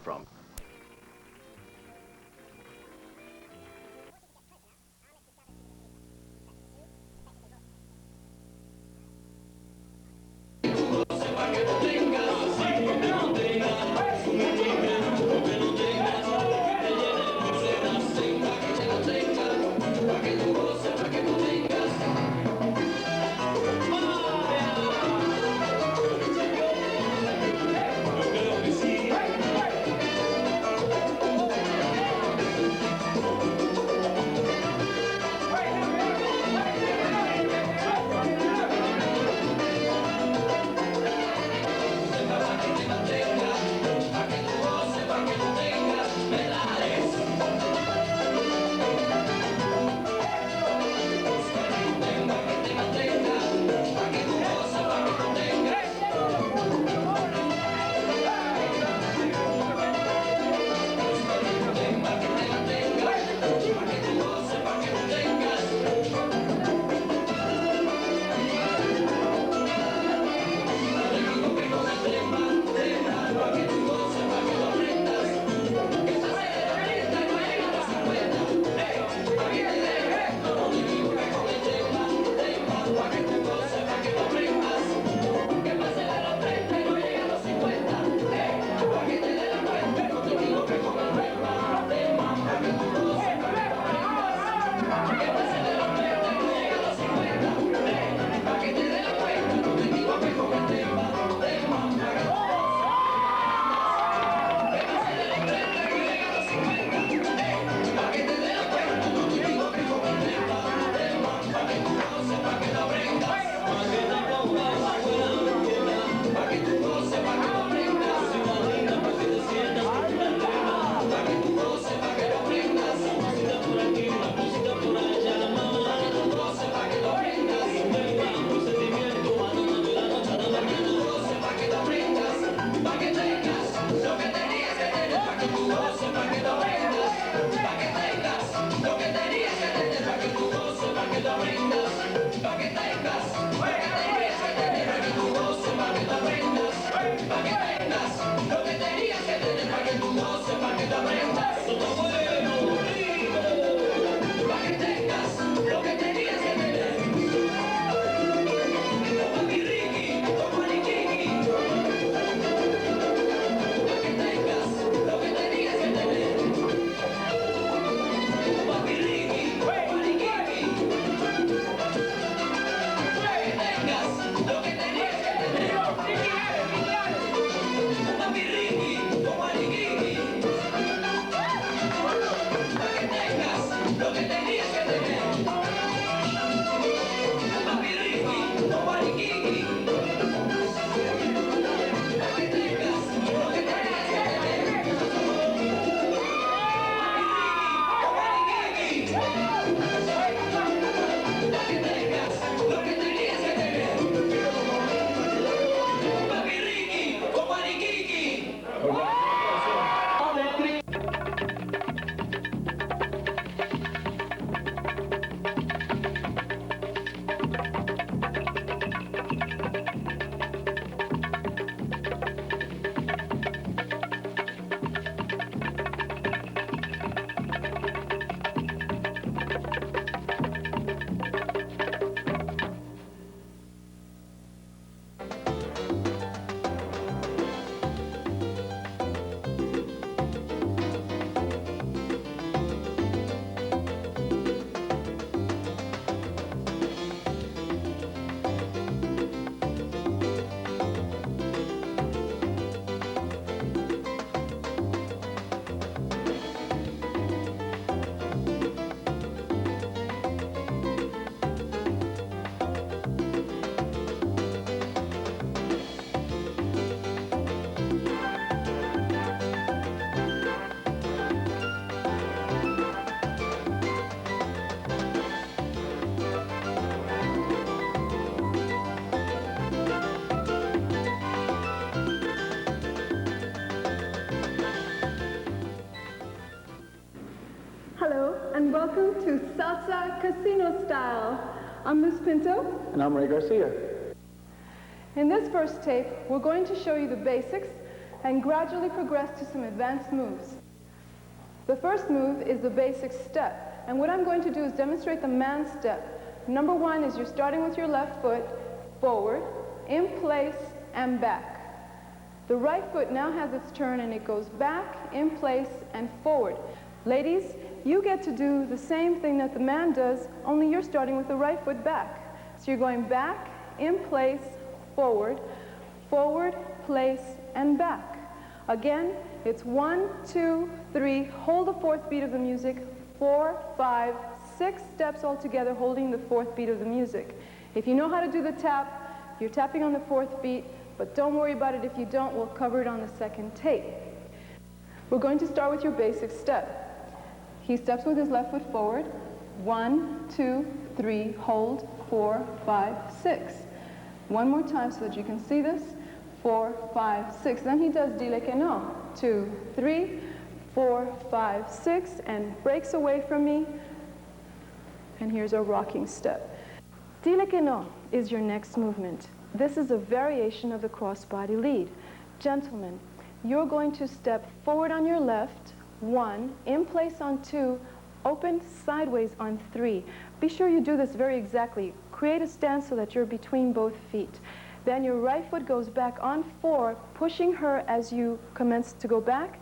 from. and welcome to Salsa Casino Style. I'm Luz Pinto. And I'm Ray Garcia. In this first tape, we're going to show you the basics and gradually progress to some advanced moves. The first move is the basic step, and what I'm going to do is demonstrate the man step. Number one is you're starting with your left foot, forward, in place, and back. The right foot now has its turn and it goes back, in place, and forward. Ladies, you get to do the same thing that the man does, only you're starting with the right foot back. So you're going back, in place, forward, forward, place, and back. Again, it's 1, 2, 3, hold the fourth beat of the music, 4, 5, 6 steps all together holding the fourth beat of the music. If you know how to do the tap, you're tapping on the fourth beat, but don't worry about it if you don't, we'll cover it on the second tape. We're going to start with your basic step. He steps with his left foot forward, 1, 2, 3, hold, 4, 5, 6. One more time so that you can see this, 4, 5, 6. Then he does dile que no, 2, 3, 4, 5, 6, and breaks away from me, and here's our rocking step. Dile que no is your next movement. This is a variation of the crossbody lead. Gentlemen, you're going to step forward on your left, 1, in place on 2, open sideways on 3. Be sure you do this very exactly. Create a stance so that you're between both feet. Then your right foot goes back on 4, pushing her as you commence to go back.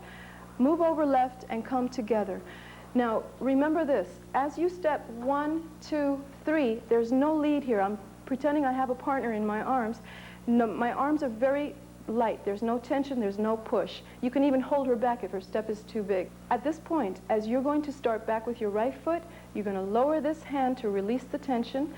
Move over left and come together. Now, remember this. As you step 1, 2, 3, there's no lead here. I'm pretending I have a partner in my arms. No, my arms are very light. There's no tension, there's no push. You can even hold her back if her step is too big. At this point, as you're going to start back with your right foot, you're going to lower this hand to release the tension,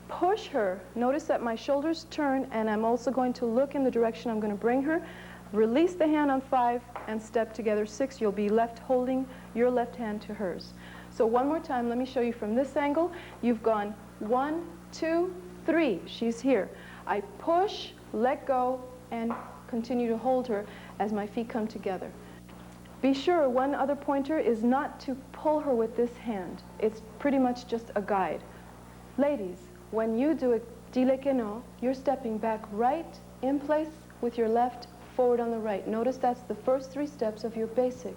push her. Notice that my shoulders turn, and I'm also going to look in the direction I'm going to bring her. Release the hand on 5 and step together 6. You'll be left holding your left hand to hers. So one more time, let me show you from this angle. You've gone 1, 2, 3. She's here. I push, let go, and continue to hold her as my feet come together. Be sure one other pointer is not to pull her with this hand. It's pretty much just a guide. Ladies, when you do a dile que no, you're stepping back right, in place with your left, forward on the right. Notice that's the first 3 steps of your basic.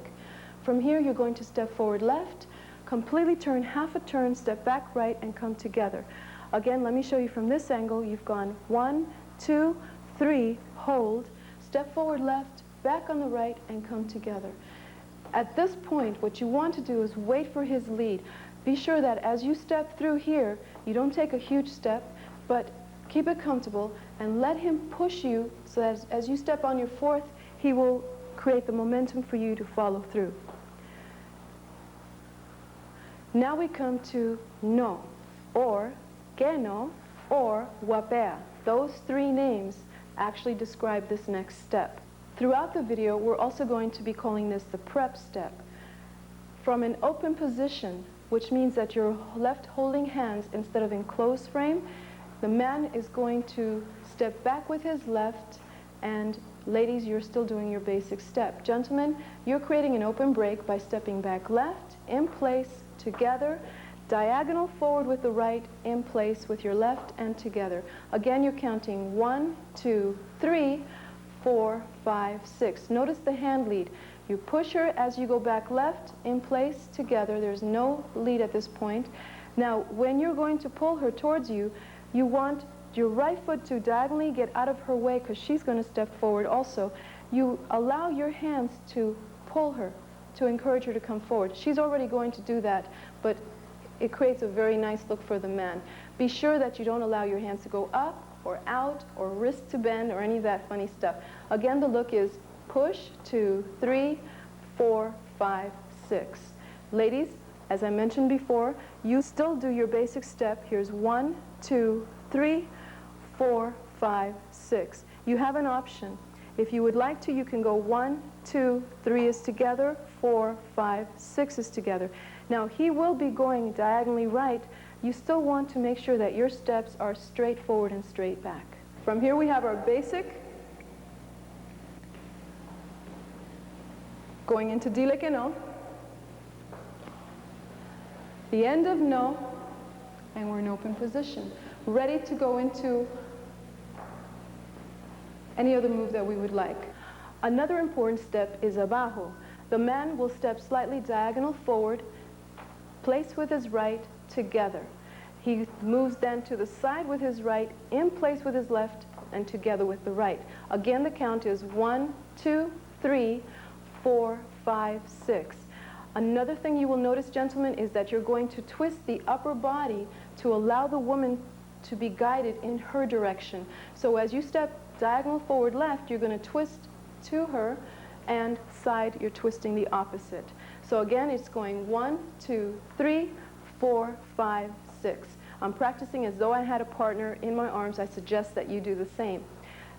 From here, you're going to step forward left, completely turn half a turn, step back right, and come together. Again, let me show you from this angle. You've gone 1, 2, 3, hold, step forward left, back on the right, and come together. At this point, what you want to do is wait for his lead. Be sure that as you step through here, you don't take a huge step, but keep it comfortable and let him push you so that as you step on your fourth, he will create the momentum for you to follow through. Now we come to no, or que no, or wapea. Those 3 names actually describe this next step. Throughout the video, we're also going to be calling this the prep step. From an open position, which means that you're left holding hands instead of in closed frame, the man is going to step back with his left, and ladies, you're still doing your basic step. Gentlemen, you're creating an open break by stepping back left, in place, together, diagonal forward with the right, in place with your left, and together. Again, you're counting 1, 2, 3, 4, 5, 6. Notice the hand lead. You push her as you go back left, in place, together. There's no lead at this point. Now, when you're going to pull her towards you, you want your right foot to diagonally get out of her way because she's going to step forward also. You allow your hands to pull her, to encourage her to come forward. She's already going to do that, but it creates a very nice look for the man. Be sure that you don't allow your hands to go up or out or wrist to bend or any of that funny stuff. Again, the look is push, 2, 3, 4, 5, 6. Ladies, as I mentioned before, you still do your basic step. Here's 1, 2, 3, 4, 5, 6. You have an option. If you would like to, you can go 1, 2, 3 is together, 4, 5, 6 is together. Now, he will be going diagonally right. You still want to make sure that your steps are straight forward and straight back. From here, we have our basic. Going into dile que no. The end of no, and we're in open position. Ready to go into any other move that we would like. Another important step is abajo. The man will step slightly diagonal forward, place with his right, together. He moves then to the side with his right, in place with his left, and together with the right. Again, the count is 1, 2, 3, 4, 5, 6. Another thing you will notice, gentlemen, is that you're going to twist the upper body to allow the woman to be guided in her direction. So as you step diagonal forward left, you're going to twist to her, and side, you're twisting the opposite. So again, it's going 1, 2, 3, 4, 5, 6. I'm practicing as though I had a partner in my arms. I suggest that you do the same.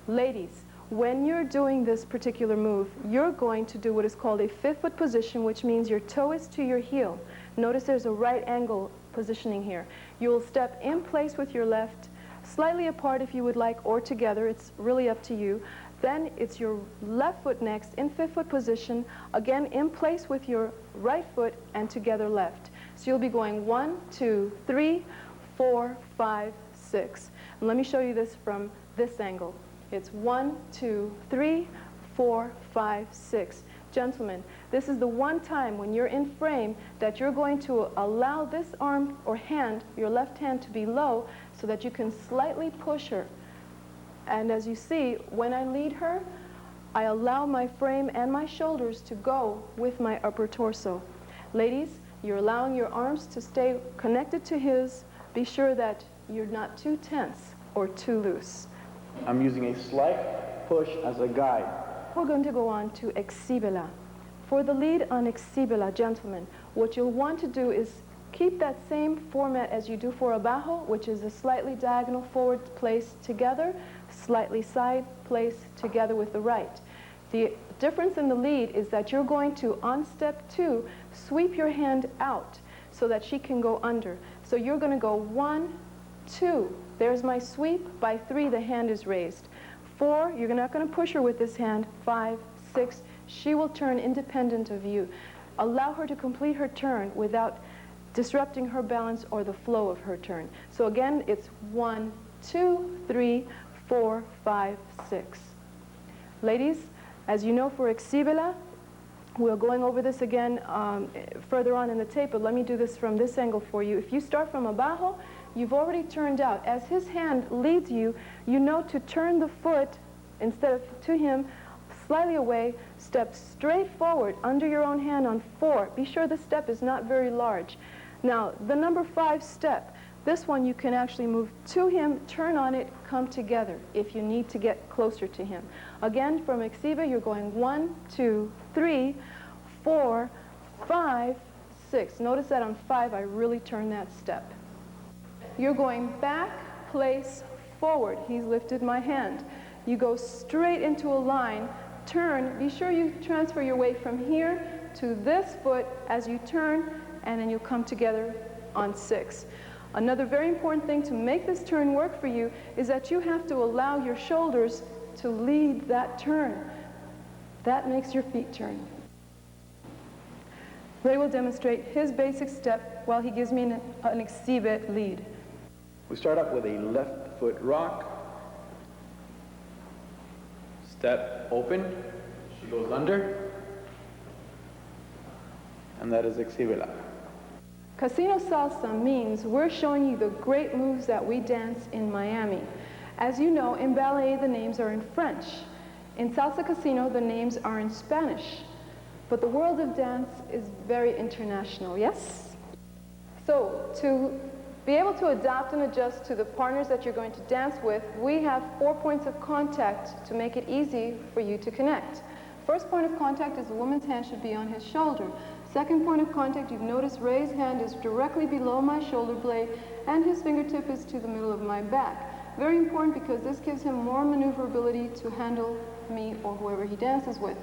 Ladies, when you're doing this particular move, you're going to do what is called a fifth foot position, which means your toe is to your heel. Notice there's a right angle positioning here. You'll step in place with your left, slightly apart if you would like, or together. It's really up to you. Then it's your left foot next in fifth foot position, again in place with your right foot and together left. So you'll be going 1, 2, 3, 4, 5, 6. And let me show you this from this angle. It's 1, 2, 3, 4, 5, 6. Gentlemen, this is the one time when you're in frame that you're going to allow this arm or hand, your left hand, to be low so that you can slightly push her. And as you see, when I lead her, I allow my frame and my shoulders to go with my upper torso. Ladies, you're allowing your arms to stay connected to his. Be sure that you're not too tense or too loose. I'm using a slight push as a guide. We're going to go on to Exhibela. For the lead on Exhibela, gentlemen, what you'll want to do is keep that same format as you do for abajo, which is a slightly diagonal forward place together, slightly side place together with the right. The difference in the lead is that you're going to, on step 2, sweep your hand out so that she can go under. So you're going to go 1, 2. There's my sweep. By 3, the hand is raised. 4, you're not going to push her with this hand. 5, 6, she will turn independent of you. Allow her to complete her turn without disrupting her balance or the flow of her turn. So again, it's 1, 2, 3, 4, 5, 6. Ladies, as you know, for Exhibela, we're going over this again further on in the tape, but let me do this from this angle for you. If you start from abajo, you've already turned out. As his hand leads you, you know to turn the foot, instead of to him, slightly away, step straight forward under your own hand on 4. Be sure the step is not very large. Now, the number 5 step, this one you can actually move to him, turn on it, come together if you need to get closer to him. Again, from Exhiba, you're going 1, 2, 3, 4, 5, 6. Notice that on 5, I really turn that step. You're going back, place, forward. He's lifted my hand. You go straight into a line, turn. Be sure you transfer your weight from here to this foot as you turn, and then you'll come together on 6. Another very important thing to make this turn work for you is that you have to allow your shoulders to lead that turn. That makes your feet turn. Ray will demonstrate his basic step while he gives me an exhibit lead. We start up with a left foot rock. Step open. She goes under. And that is Exhibela. Casino Salsa means we're showing you the great moves that we dance in Miami. As you know, in ballet, the names are in French. In Salsa Casino, the names are in Spanish. But the world of dance is very international, yes? So, to be able to adapt and adjust to the partners that you're going to dance with, we have 4 points of contact to make it easy for you to connect. First point of contact is the woman's hand should be on his shoulder. Second point of contact, you've noticed Ray's hand is directly below my shoulder blade and his fingertip is to the middle of my back. Very important because this gives him more maneuverability to handle me or whoever he dances with.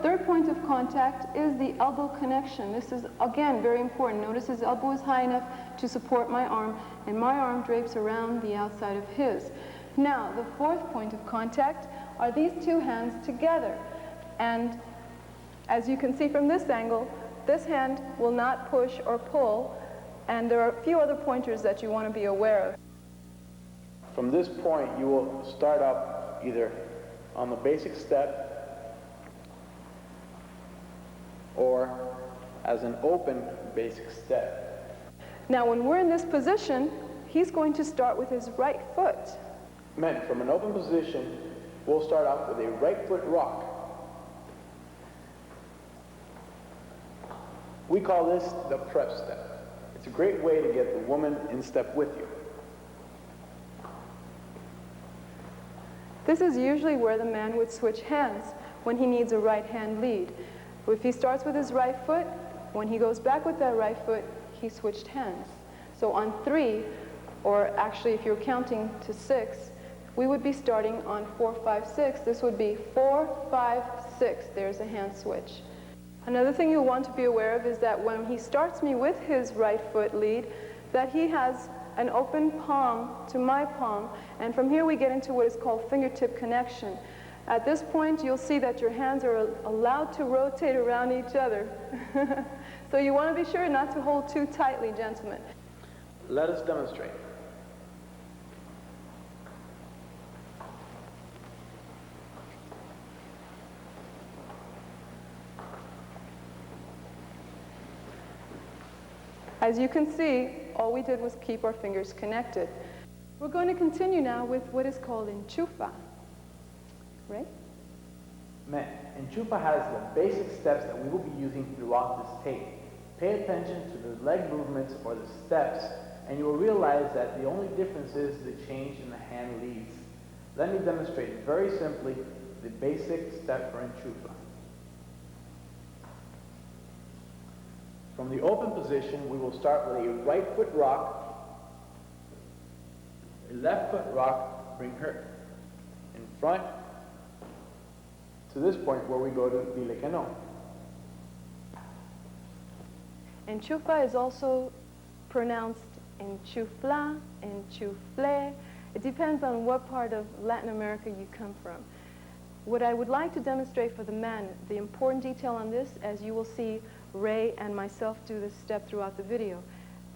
Third point of contact is the elbow connection. This is, again, very important. Notice his elbow is high enough to support my arm, and my arm drapes around the outside of his. Now, the fourth point of contact are these two hands together. And as you can see from this angle, this hand will not push or pull, and there are a few other pointers that you want to be aware of. From this point, you will start up either on the basic step or as an open basic step. Now, when we're in this position, he's going to start with his right foot. Men, from an open position, we'll start off with a right foot rock. We call this the prep step. It's a great way to get the woman in step with you. This is usually where the man would switch hands when he needs a right hand lead. If he starts with his right foot, when he goes back with that right foot, he switched hands. So on 3, or actually if you're counting to 6, we would be starting on 4, 5, 6. This would be 4, 5, 6. There's a hand switch. Another thing you'll want to be aware of is that when he starts me with his right foot lead, that he has an open palm to my palm, and from here we get into what is called fingertip connection. At this point, you'll see that your hands are allowed to rotate around each other. So you want to be sure not to hold too tightly, gentlemen. Let us demonstrate. As you can see, all we did was keep our fingers connected. We're going to continue now with what is called enchufa. Right? Men, enchufa has the basic steps that we will be using throughout this tape. Pay attention to the leg movements or the steps, and you will realize that the only difference is the change in the hand leads. Let me demonstrate very simply the basic step for enchufa. From the open position, we will start with a right foot rock, a left foot rock, bring her in front to this point where we go to dile que no. Enchufa is also pronounced enchufla, enchufle. It depends on what part of Latin America you come from. What I would like to demonstrate for the man, the important detail on this, as you will see Ray and myself do this step throughout the video.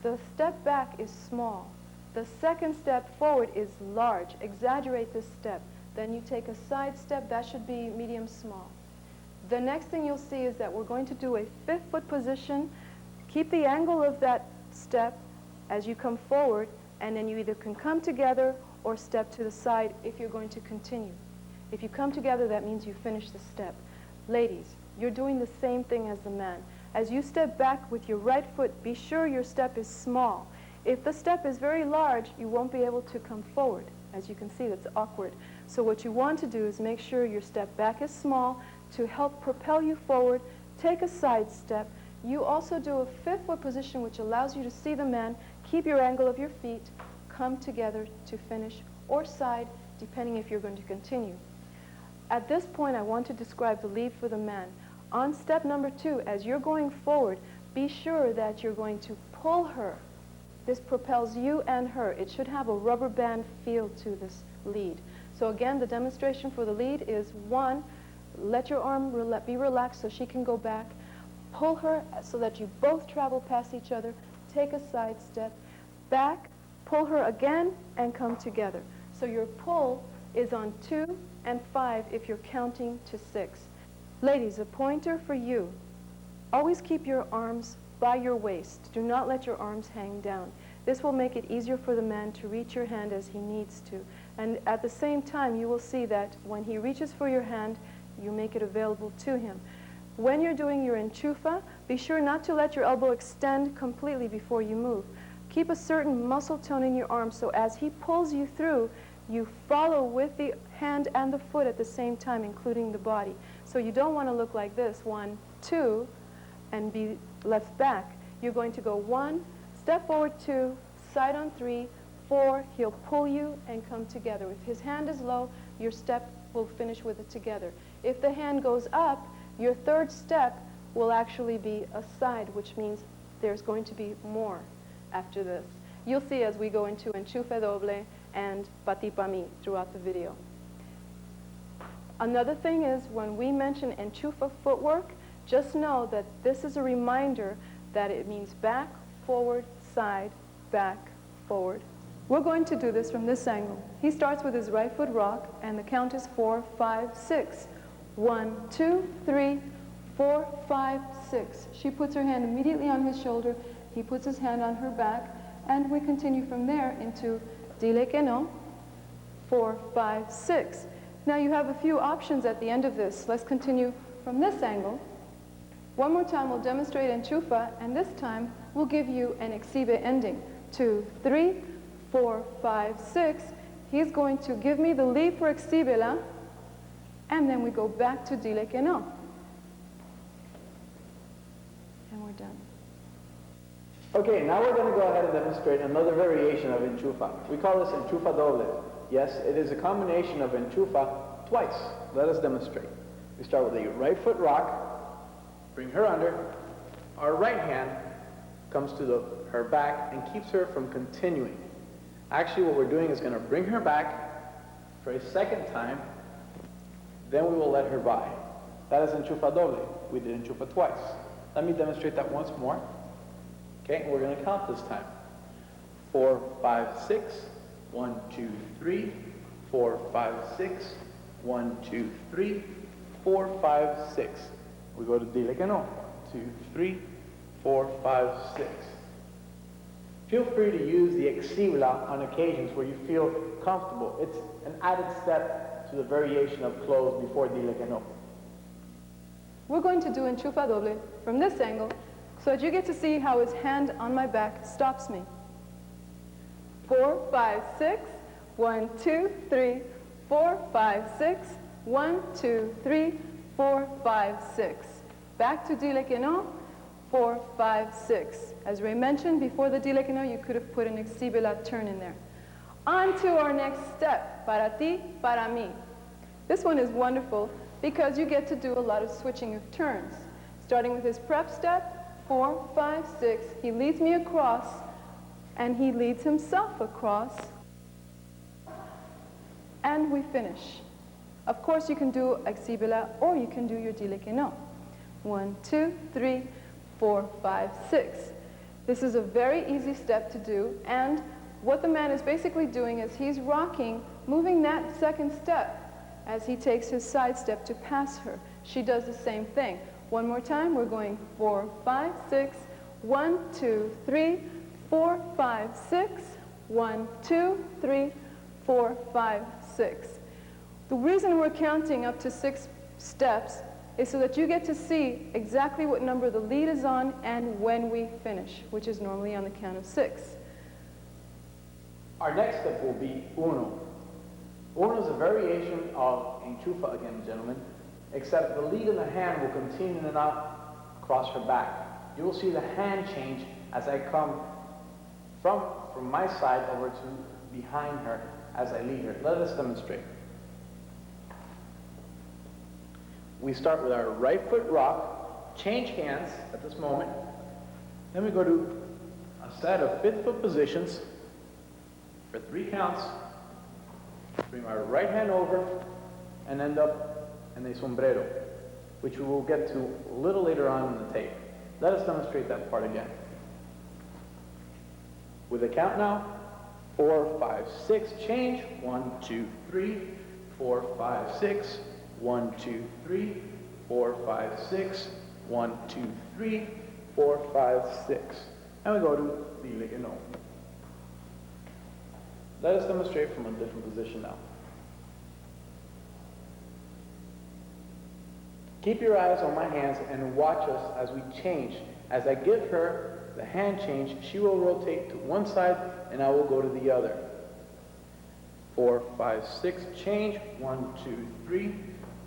The step back is small. The second step forward is large. Exaggerate this step. Then you take a side step. That should be medium small. The next thing you'll see is that we're going to do a 5th foot position. Keep the angle of that step as you come forward, and then you either can come together or step to the side if you're going to continue. If you come together, that means you finish the step. Ladies, you're doing the same thing as the man. As you step back with your right foot, be sure your step is small. If the step is very large, you won't be able to come forward. As you can see, that's awkward. So what you want to do is make sure your step back is small to help propel you forward. Take a side step. You also do a 5th foot position, which allows you to see the man, keep your angle of your feet, come together to finish, or side, depending if you're going to continue. At this point, I want to describe the lead for the man. On step number 2, as you're going forward, be sure that you're going to pull her. This propels you and her. It should have a rubber band feel to this lead. So again, the demonstration for the lead is 1, let your arm be relaxed so she can go back. Pull her so that you both travel past each other. Take a side step. Back, pull her again, and come together. So your pull is on 2 and 5 if you're counting to 6. Ladies, a pointer for you. Always keep your arms by your waist. Do not let your arms hang down. This will make it easier for the man to reach your hand as he needs to. And at the same time, you will see that when he reaches for your hand, you make it available to him. When you're doing your enchufa, be sure not to let your elbow extend completely before you move. Keep a certain muscle tone in your arm so as he pulls you through, you follow with the hand and the foot at the same time, including the body. So you don't want to look like this, 1, 2, and be left back. You're going to go 1, step forward 2, side on 3, 4, he'll pull you and come together. If his hand is low, your step will finish with it together. If the hand goes up, your 3rd step will actually be a side, which means there's going to be more after this. You'll see as we go into enchufe doble and pati pa mi throughout the video. Another thing is when we mention enchufa footwork, just know that this is a reminder that it means back, forward, side, back, forward. We're going to do this from this angle. He starts with his right foot rock, and the count is 4, 5, 6. 1, 2, 3, 4, 5, 6. She puts her hand immediately on his shoulder. He puts his hand on her back. And we continue from there into dile que no, 4, 5, 6. Now you have a few options at the end of this. Let's continue from this angle. One more time we'll demonstrate enchufa, and this time we'll give you an exhibe ending. 2, 3, 4, 5, 6. He's going to give me the lead for exhibela, and then we go back to dile que no. And we're done. Okay, now we're going to go ahead and demonstrate another variation of enchufa. We call this enchufa doble. Yes, it is a combination of enchufa twice. Let us demonstrate. We start with a right foot rock, bring her under. Our right hand comes to her back and keeps her from continuing. Actually, what we're doing is going to bring her back for a second time, then we will let her by. That is enchufa doble. We did enchufa twice. Let me demonstrate that once more. Okay, we're going to count this time. 4, 5, 6. 1, 2, 3. 4, 5, 6. 1, 2, 3. 4, 5, 6. We go to dile que no. 1, 2, 3. 4, 5, 6. Feel free to use the exhibela on occasions where you feel comfortable. It's an added step to the variation of close before dile que no. We're going to do enchufa doble from this angle, so that you get to see how his hand on my back stops me. 4, 5, 6. 1, 2, 3. 4, 5, 6. 1, 2, 3. 4, 5, 6. Back to dile que no. 4, 5, 6. As Ray mentioned, before the dile que no, you could have put an exhibela turn in there. On to our next step, para ti, para mí. This one is wonderful because you get to do a lot of switching of turns. Starting with his prep step, 4, 5, 6. He leads me across, and he leads himself across, and we finish. Of course, you can do exhibela, or you can do your dile que no. 1, 2, 3, 4, 5, 6. This is a very easy step to do, and what the man is basically doing is he's rocking, moving that second step as he takes his side step to pass her. She does the same thing. One more time, we're going 4, 5, 6, 1, 2, 3, 4, 5, 6, 1, 2, 3, 4, 5, 6. The reason we're counting up to 6 steps is so that you get to see exactly what number the lead is on and when we finish, which is normally on the count of 6. Our next step will be uno. Uno is a variation of enchufa again, gentlemen, except the lead in the hand will continue and not across her back. You will see the hand change as I come from my side over to behind her as I lead her. Let us demonstrate. We start with our right foot rock, change hands at this moment. Then we go to a set of 5th foot positions for 3 counts. Bring our right hand over and end up in a sombrero, which we will get to a little later on in the tape. Let us demonstrate that part again. With a count now, 4, 5, 6, change. 1, 2, 3, 4, 5, 6. 1, 2, 3, 4, 5, 6. 1, 2, 3, 4, 5, 6. And we go to dile que no. Let us demonstrate from a different position now. Keep your eyes on my hands and watch us as we change. As I give her the hand change, she will rotate to one side and I will go to the other. 4, 5, 6, change. 1, 2, 3,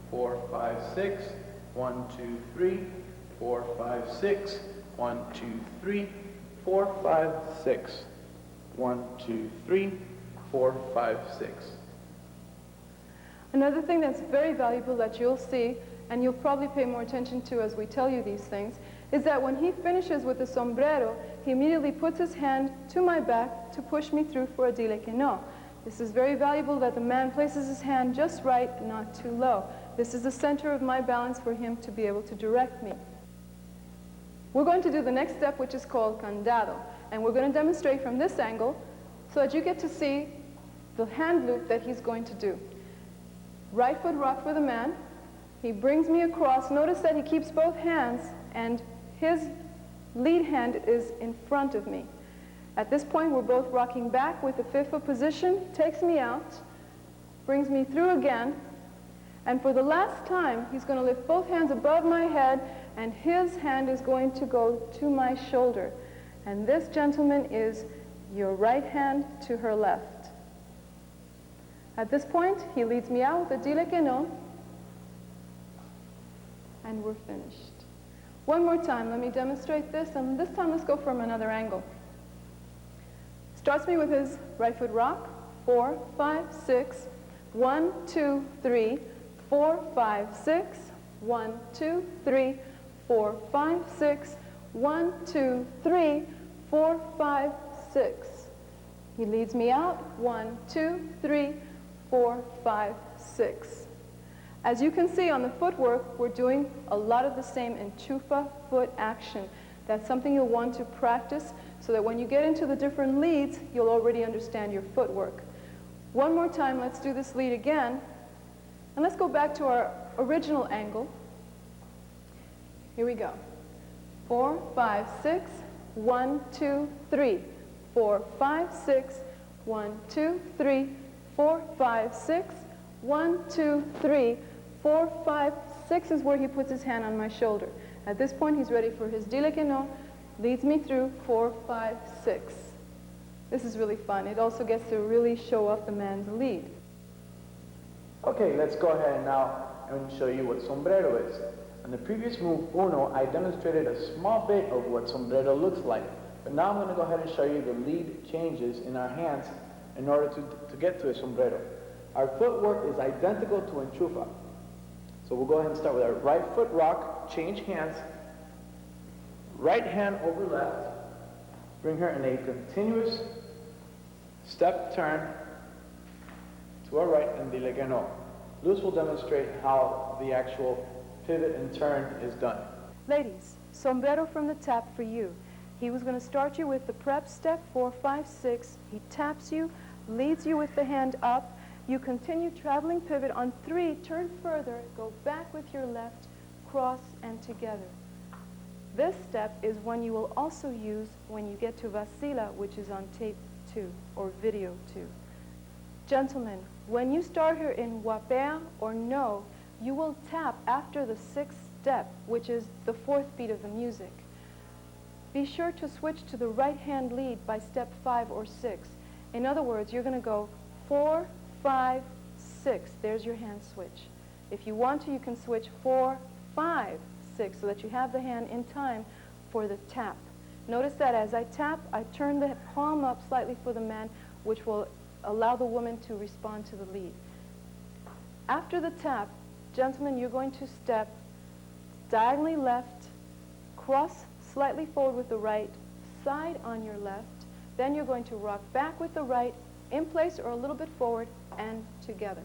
4, 5, 6. 1, 2, 3, 4, 5, 6. 1, 2, 3, 4, 5, 6. 1, 2, 3, 4, 5, 6. Another thing that's very valuable that you'll see, and you'll probably pay more attention to as we tell you these things, is that when he finishes with the sombrero, he immediately puts his hand to my back to push me through for a dile que no. This is very valuable that the man places his hand just right, not too low. This is the center of my balance for him to be able to direct me. We're going to do the next step, which is called candado, and we're going to demonstrate from this angle so that you get to see the hand loop that he's going to do. Right foot rock for the man, He brings me across. Notice that he keeps both hands, and his lead hand is in front of me. At this point, we're both rocking back with the fifth foot position, takes me out, brings me through again, and for the last time, he's going to lift both hands above my head, and his hand is going to go to my shoulder. And this, gentlemen, is your right hand to her left. At this point, he leads me out with a dile que no, and we're finished. One more time, let me demonstrate this, and this time let's go from another angle. Starts me with his right foot rock, 4, 5, 6, 1, 2, 3, 4, 5, 6, 1, 2, 3, 4, 5, 6, 1, 2, 3, 4, 5, 6. He leads me out, 1, 2, 3, 4, 5, 6. As you can see on the footwork, we're doing a lot of the same enchufa foot action. That's something you'll want to practice so that when you get into the different leads, you'll already understand your footwork. One more time, let's do this lead again. And let's go back to our original angle. Here we go. 4, 5, 6, 1, 2, 3, 4, 5, 6, 1, 2, 3, 4, 5, 6, 1, 2, 3, 4, 5, 6 is where he puts his hand on my shoulder. At this point, he's ready for his dile que no, leads me through 4, 5, 6. This is really fun. It also gets to really show off the man's lead. Okay, let's go ahead now and show you what sombrero is. In the previous move, uno, I demonstrated a small bit of what sombrero looks like. But now I'm going to go ahead and show you the lead changes in our hands in order to get to a sombrero. Our footwork is identical to enchufa. So we'll go ahead and start with our right foot rock, change hands, right hand over left, bring her in a continuous step turn to our right and dile que no. Luz will demonstrate how the actual pivot and turn is done. Ladies, sombrero from the tap for you. He was going to start you with the prep step, 4, 5, 6. He taps you, leads you with the hand up. You continue traveling pivot on 3, turn further, go back with your left, cross, and together. This step is one you will also use when you get to vacila, which is on tape 2, or video 2. Gentlemen, when you start here in wapea or no, you will tap after the 6th step, which is the 4th beat of the music. Be sure to switch to the right hand lead by step 5 or 6. In other words, you're going to go 4, 5, 6. There's your hand switch. If you want to, you can switch 4, 5, 6 so that you have the hand in time for the tap. Notice that as I tap, I turn the palm up slightly for the man, which will allow the woman to respond to the lead. After the tap, gentlemen, you're going to step diagonally left, cross slightly forward with the right, side on your left. Then you're going to rock back with the right, in place or a little bit forward, and together.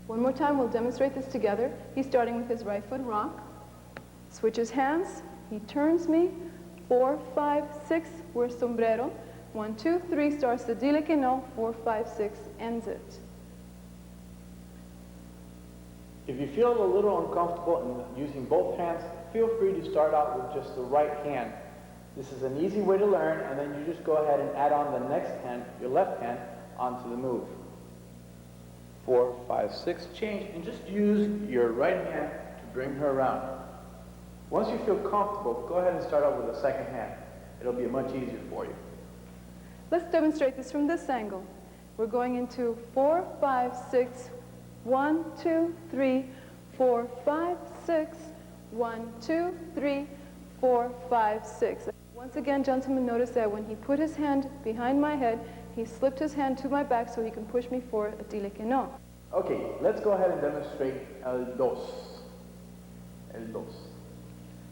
One more time, we'll demonstrate this together. He's starting with his right foot rock, switches hands, he turns me, 4, 5, 6, we're sombrero. 1, 2, 3 starts the dile que no, 4, 5, 6 ends it. If you feel a little uncomfortable in using both hands, feel free to start out with just the right hand. This is an easy way to learn, and then you just go ahead and add on the next hand, your left hand, onto the move. 4, 5, 6, change, and just use your right hand to bring her around. Once you feel comfortable, go ahead and start out with the second hand. It'll be much easier for you. Let's demonstrate this from this angle. We're going into 4, 5, 6, 1, 2, 3, 4, 5, 6, 1, 2, 3, 4, 5, 6. Once again, gentlemen, notice that when he put his hand behind my head, he slipped his hand to my back so he can push me for a dile que no. Okay, let's go ahead and demonstrate el dos. El dos.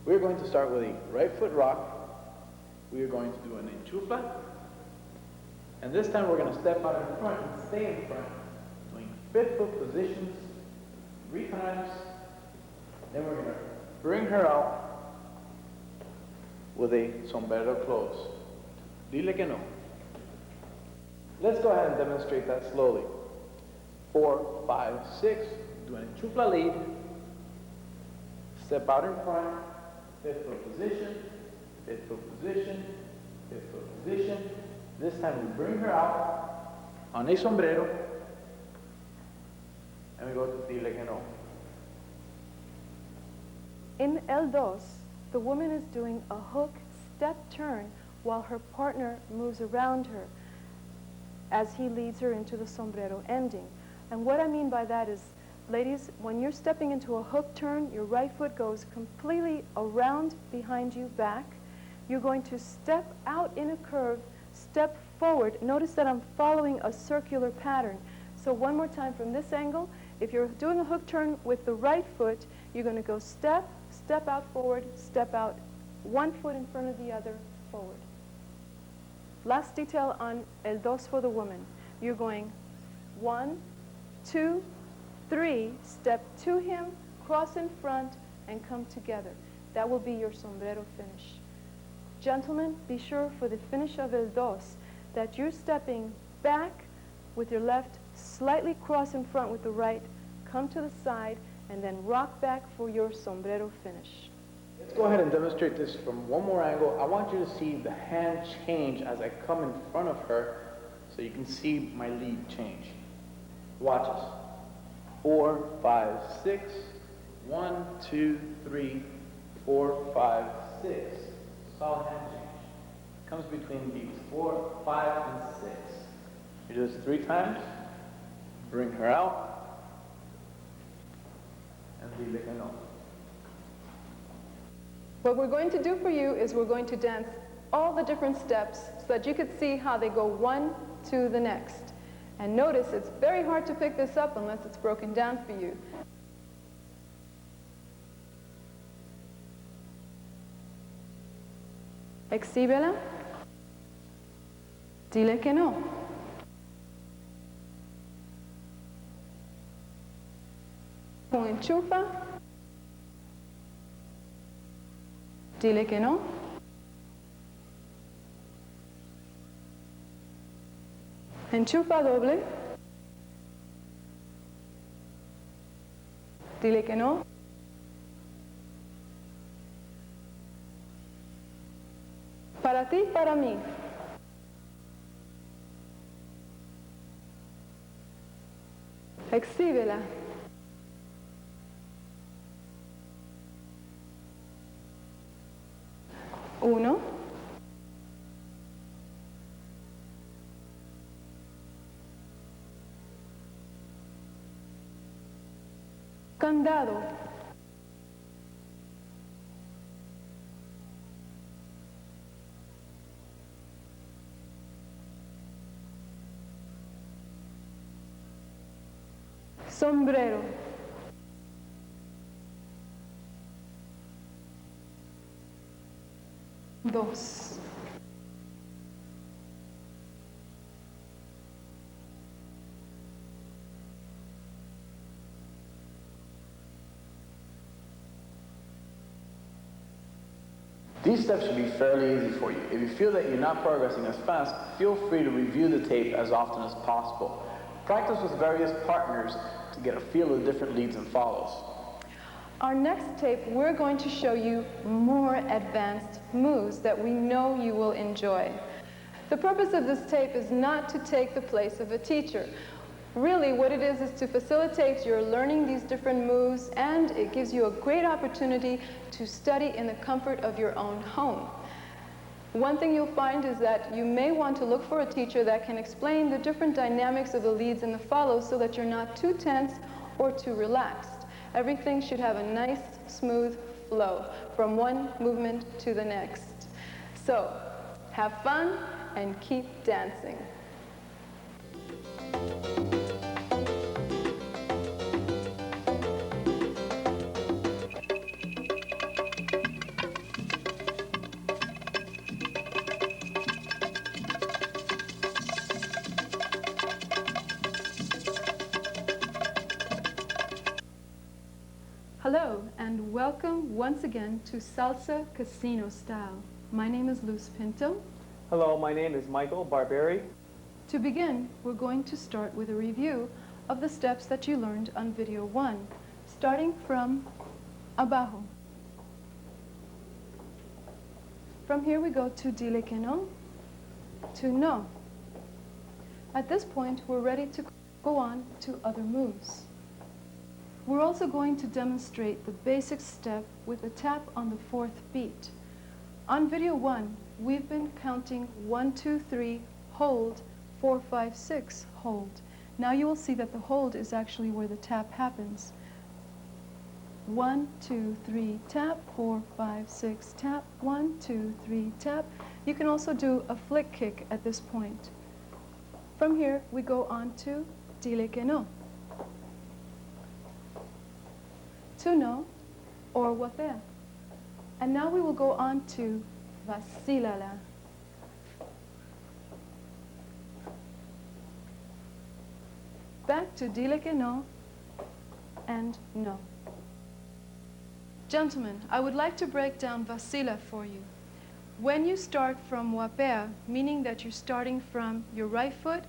We're going to start with a right foot rock. We are going to do an enchufa. And this time we're going to step out in front and stay in front, doing 5th foot positions 3 times. Then we're going to bring her out with a sombrero close. Dile que no. Let's go ahead and demonstrate that slowly. 4, 5, 6, do an enchufa lead, Step out in front, fifth foot position, fifth foot position, fifth foot position. This time we bring her out on a sombrero, and we go to dile que no. In el dos, the woman is doing a hook step turn while her partner moves around her as he leads her into the sombrero ending. And what I mean by that is, ladies, when you're stepping into a hook turn, your right foot goes completely around behind you, back. You're going to step out in a curve, step forward. Notice that I'm following a circular pattern. So one more time from this angle, if you're doing a hook turn with the right foot, you're going to go step, step out forward, step out, one foot in front of the other, forward. Last detail on el dos for the woman. You're going 1, 2, 3, step to him, cross in front, and come together. That will be your sombrero finish. Gentlemen, be sure for the finish of el dos that you're stepping back with your left, slightly cross in front with the right, come to the side, and then rock back for your sombrero finish. Let's go ahead and demonstrate this from one more angle. I want you to see the hand change as I come in front of her so you can see my lead change. Watch us. 4, 5, 6. 1, 2, 3, 4, 5, 6. Solid hand change. Comes between beats 4, 5, and 6. You do this 3 times. Bring her out. And dile que no. What we're going to do for you is we're going to dance all the different steps so that you could see how they go one to the next. And notice it's very hard to pick this up unless it's broken down for you. Exhíbela. Dile que no. Con enchufa. Dile que no. Enchufa doble. Dile que no. Para ti, para mí. Exhíbela. Uno. Candado. Sombrero. Dos. These steps should be fairly easy for you. If you feel that you're not progressing as fast, feel free to review the tape as often as possible. Practice with various partners to get a feel of different leads and follows. Our next tape, we're going to show you more advanced moves that we know you will enjoy. The purpose of this tape is not to take the place of a teacher. Really, what it is to facilitate your learning these different moves, and it gives you a great opportunity to study in the comfort of your own home. One thing you'll find is that you may want to look for a teacher that can explain the different dynamics of the leads and the follows so that you're not too tense or too relaxed. Everything should have a nice, smooth flow from one movement to the next. So, have fun and keep dancing. Hello, and welcome once again to Salsa Casino Style. My name is Luz Pinto. Hello, my name is Michael Barberi. To begin, we're going to start with a review of the steps that you learned on video 1, starting from abajo. From here we go to dile que no, to no. At this point, we're ready to go on to other moves. We're also going to demonstrate the basic step with a tap on the fourth beat. On video 1, we've been counting 1, 2, 3, hold, 4, 5, 6, hold. Now you will see that the hold is actually where the tap happens. 1, 2, 3, tap, 4, 5, 6, tap, 1, 2, 3, tap. You can also do a flick kick at this point. From here, we go on to dile que no, to no, or wapea. And now we will go on to vacílala. Back to dile que no and no. Gentlemen, I would like to break down vacila for you. When you start from wapea, meaning that you're starting from your right foot,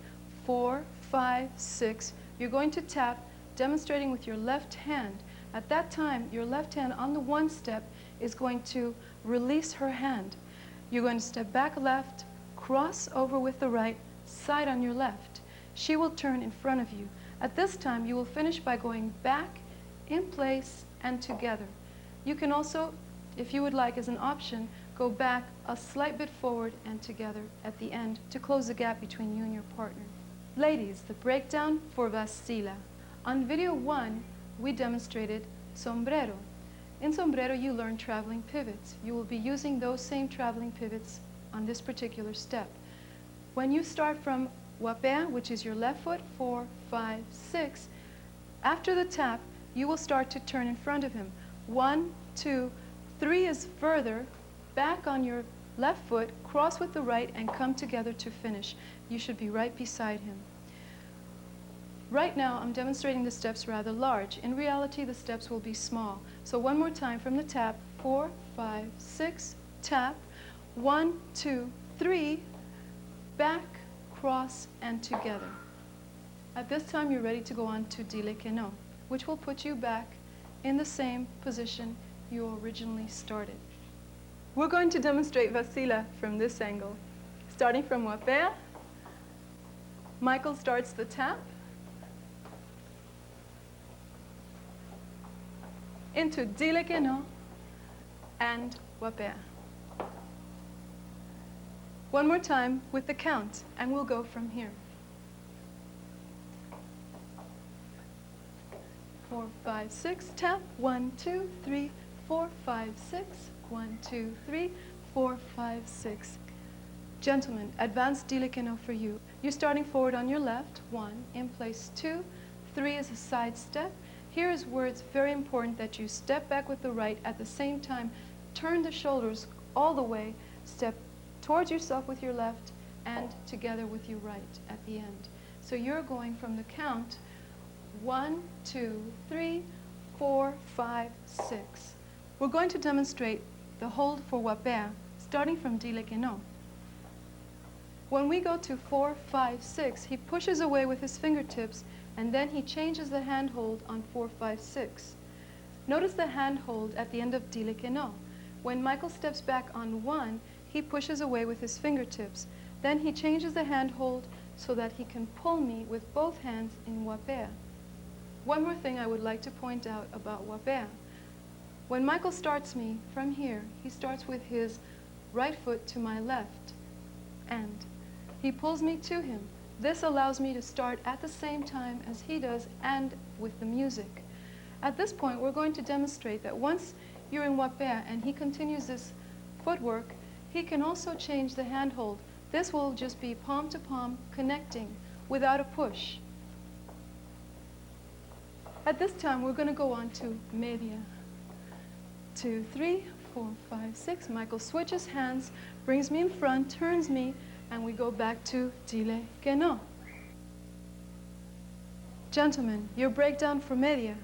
4, 5, 6, you're going to tap, demonstrating with your left hand. At that time, your left hand on the one step is going to release her hand. You're going to step back left, cross over with the right, side on your left. She will turn in front of you. At this time, you will finish by going back, in place, and together. You can also, if you would like as an option, go back a slight bit forward and together at the end to close the gap between you and your partner. Ladies, the breakdown for vacila. On video 1, we demonstrated sombrero. In sombrero, you learn traveling pivots. You will be using those same traveling pivots on this particular step. When you start from wapea, which is your left foot, 4, 5, 6, after the tap, you will start to turn in front of him. 1, 2, 3 is further, back on your left foot, cross with the right, and come together to finish. You should be right beside him. Right now, I'm demonstrating the steps rather large. In reality, the steps will be small. So one more time from the tap, 4, 5, 6, tap, 1, 2, 3, back, cross, and together. At this time, you're ready to go on to dile que no, which will put you back in the same position you originally started. We're going to demonstrate vacila from this angle. Starting from wapea, Michael starts the tap, into dile que no, and wapea. One more time with the count, and we'll go from here. 4, 5, 6, tap, 1, 2, 3, 4, 5, 6, 1, 2, 3, 4, 5, 6. Gentlemen, advanced dile que no for you. You're starting forward on your left, 1, in place 2, 3 is a side step. Here is where it's very important that you step back with the right, at the same time, turn the shoulders all the way, step towards yourself with your left, and together with your right at the end. So you're going from the count, 1, 2, 3, 4, 5, 6. We're going to demonstrate the hold for wapea, starting from dile que no. When we go to 4, 5, 6, he pushes away with his fingertips, and then he changes the hand hold on 4, 5, 6. Notice the hand hold at the end of dile que no. When Michael steps back on 1, he pushes away with his fingertips. Then he changes the hand hold so that he can pull me with both hands in wapea. One more thing I would like to point out about wapea. When Michael starts me from here, he starts with his right foot to my left, and he pulls me to him. This allows me to start at the same time as he does and with the music. At this point, we're going to demonstrate that once you're in wapea and he continues this footwork, he can also change the hand hold. This will just be palm to palm connecting without a push. At this time, we're going to go on to media. 2, 3, 4, 5, 6. Michael switches hands, brings me in front, turns me, and we go back to dile que no. Gentlemen, your breakdown for media.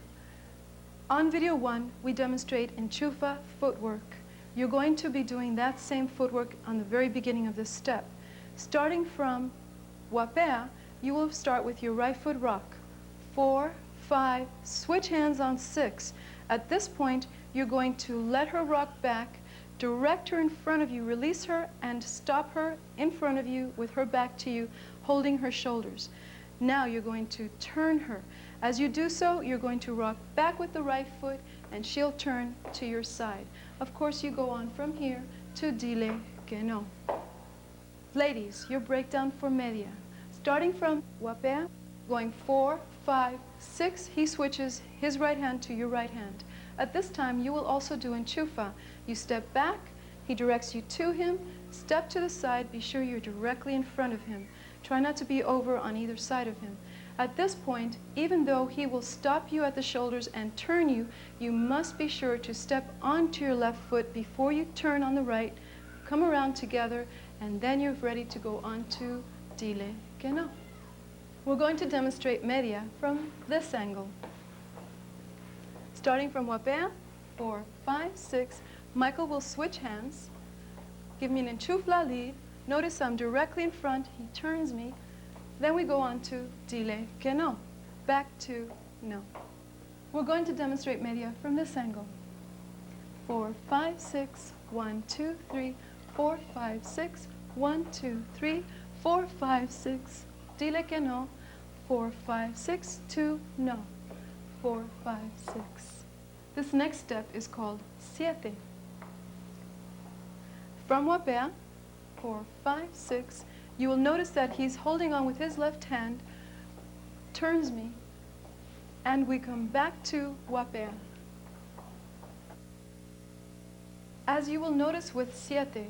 On video 1, we demonstrate enchufa footwork. You're going to be doing that same footwork on the very beginning of this step. Starting from wapea, you will start with your right foot rock. 4, 5, switch hands on 6. At this point, you're going to let her rock back, direct her in front of you, release her, and stop her in front of you with her back to you, holding her shoulders. Now you're going to turn her. As you do so, you're going to rock back with the right foot, and she'll turn to your side. Of course, you go on from here to dile que no. Ladies, your breakdown for media. Starting from wapea, going 4, 5, 6, he switches his right hand to your right hand. At this time, you will also do enchufa. You step back, he directs you to him, step to the side, be sure you're directly in front of him. Try not to be over on either side of him. At this point, even though he will stop you at the shoulders and turn you, you must be sure to step onto your left foot before you turn on the right, come around together, and then you're ready to go on to dile que no. We're going to demonstrate media from this angle. Starting from wapea, 4, 5, 6, Michael will switch hands, give me an enchufla lead. Notice I'm directly in front, he turns me. Then we go on to dile que no, back to no. We're going to demonstrate media from this angle. 4, 5, 6, 1, 2, 3, 4, 5, 6, 1, 2, 3, 4, 5, 6, dile que no, 4, 5, 6, 2, no, 4, 5, 6. This next step is called siete. From wapea, 4, 5, 6, you will notice that he's holding on with his left hand, turns me, and we come back to wapea. As you will notice with siete,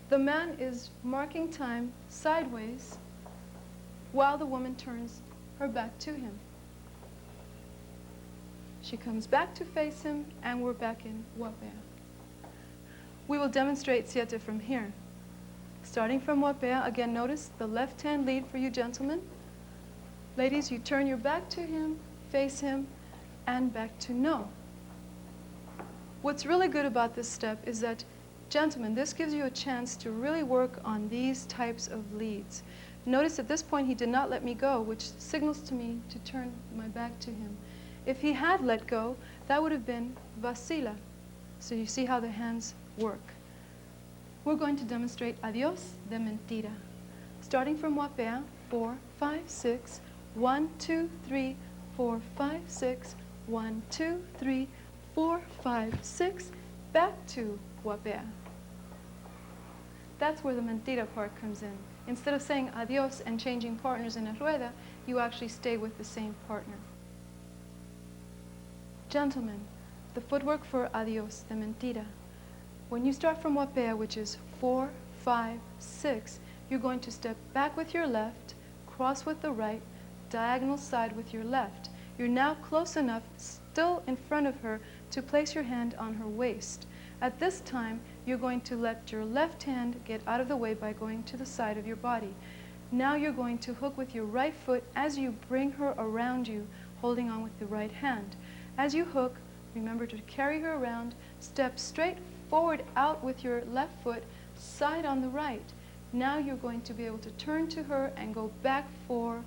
the man is marking time sideways while the woman turns her back to him. She comes back to face him, and we're back in wapea. We will demonstrate siete from here. Starting from wapea, again, notice the left hand lead for you gentlemen. Ladies, you turn your back to him, face him, and back to no. What's really good about this step is that, gentlemen, this gives you a chance to really work on these types of leads. Notice at this point he did not let me go, which signals to me to turn my back to him. If he had let go, that would have been vacila. So you see how the hands work. We're going to demonstrate adios de mentira. Starting from wapea, 4, 5, 6, 1, 2, 3, 4, 5, 6, 1, 2, 3, 4, 5, 6, back to wapea. That's where the mentira part comes in. Instead of saying adios and changing partners in a rueda, you actually stay with the same partner. Gentlemen, the footwork for adios de mentira. When you start from wapea, which is 4, 5, 6, you're going to step back with your left, cross with the right, diagonal side with your left. You're now close enough, still in front of her, to place your hand on her waist. At this time, you're going to let your left hand get out of the way by going to the side of your body. Now you're going to hook with your right foot as you bring her around you, holding on with the right hand. As you hook, remember to carry her around, step straight forward out with your left foot, side on the right. Now you're going to be able to turn to her and go back for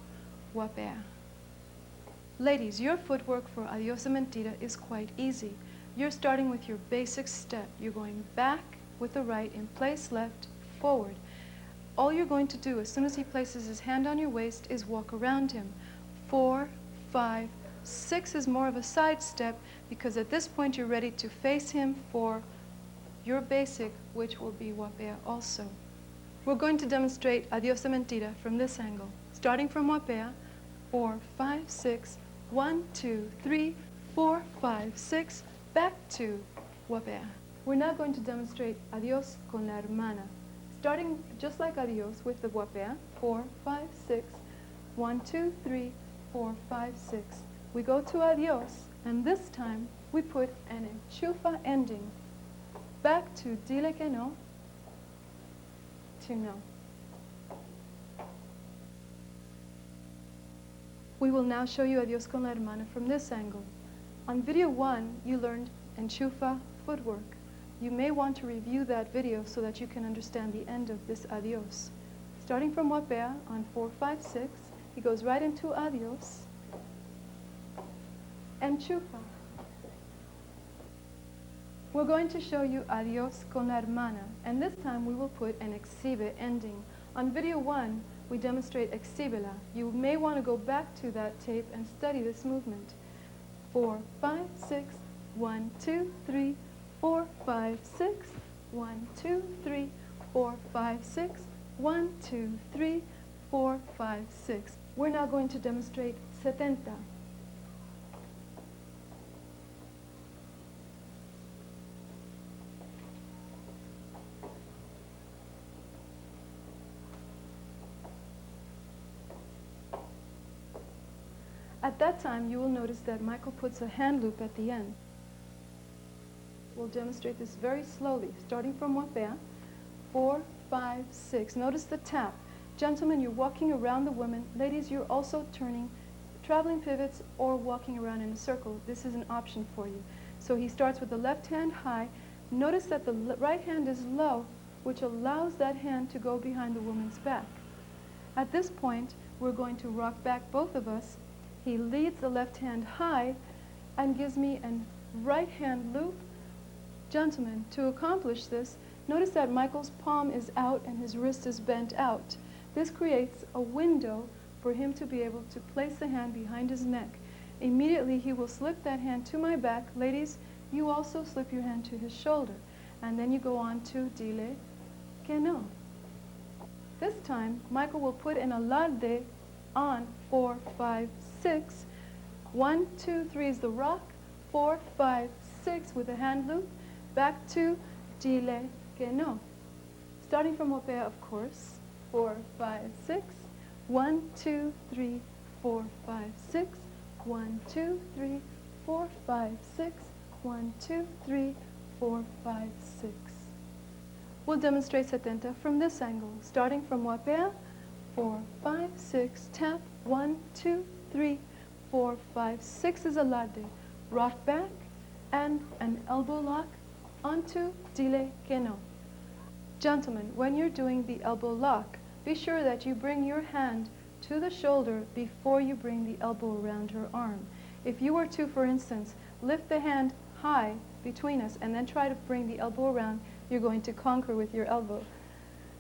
wapea. Ladies, your footwork for adios de mentira is quite easy. You're starting with your basic step. You're going back with the right in place left, forward. All you're going to do as soon as he places his hand on your waist is walk around him. 4, 5, 6 is more of a side step because at this point you're ready to face him for your basic, which will be wapea also. We're going to demonstrate adios de mentira from this angle. Starting from wapea, 4, 5, 6, 1, 2, 3, 4, 5, 6, back to wapea. We're now going to demonstrate adios con la hermana. Starting just like adios with the wapea, 4, 5, 6, 1, 2, 3, 4, 5, 6. We go to adios, and this time we put an enchufa ending. Back to dile que no, to no. We will now show you adios con la hermana from this angle. On video 1, you learned enchufa footwork. You may want to review that video so that you can understand the end of this adios. Starting from wapea on 4, 5, 6, he goes right into adios, enchufa. We're going to show you Adiós con la hermana, and this time we will put an exhibe ending. On video 1, we demonstrate exhibela. You may want to go back to that tape and study this movement. 4, 5, 6, 1, 2, 3, 4, 5, 6, 1, 2, 3, 4, 5, 6, 1, 2, 3, 4, 5, 6. We're now going to demonstrate 70. At that time, you will notice that Michael puts a hand loop at the end. We'll demonstrate this very slowly, starting from wapea. 4, 5, 6. Notice the tap. Gentlemen, you're walking around the woman. Ladies, you're also turning traveling pivots or walking around in a circle. This is an option for you. So he starts with the left hand high. Notice that the right hand is low, which allows that hand to go behind the woman's back. At this point, we're going to rock back, both of us. He leads the left hand high and gives me a right hand loop. Gentlemen, to accomplish this, notice that Michael's palm is out and his wrist is bent out. This creates a window for him to be able to place the hand behind his neck. Immediately, he will slip that hand to my back. Ladies, you also slip your hand to his shoulder. And then you go on to dile que no. This time, Michael will put an alarde on 4, 5, 6. 1, 2, 3 is the rock. 4, 5, 6 with a hand loop. Back to dile que no. Starting from wapea, of course. 4, 5, 6. 1, 2, 3, 4, 5, 6. 1, 2, 3, 4, 5, 6. 1, 2, 3, 4, 5, 6. We'll demonstrate 70 from this angle, starting from wapea. 4, 5, 6, tap, 1, 2, 3, 4, 5, 6 is a alarde. Rock back and an elbow lock onto dile que no. Gentlemen, when you're doing the elbow lock, be sure that you bring your hand to the shoulder before you bring the elbow around her arm. If you were to, for instance, lift the hand high between us and then try to bring the elbow around, you're going to conquer with your elbow.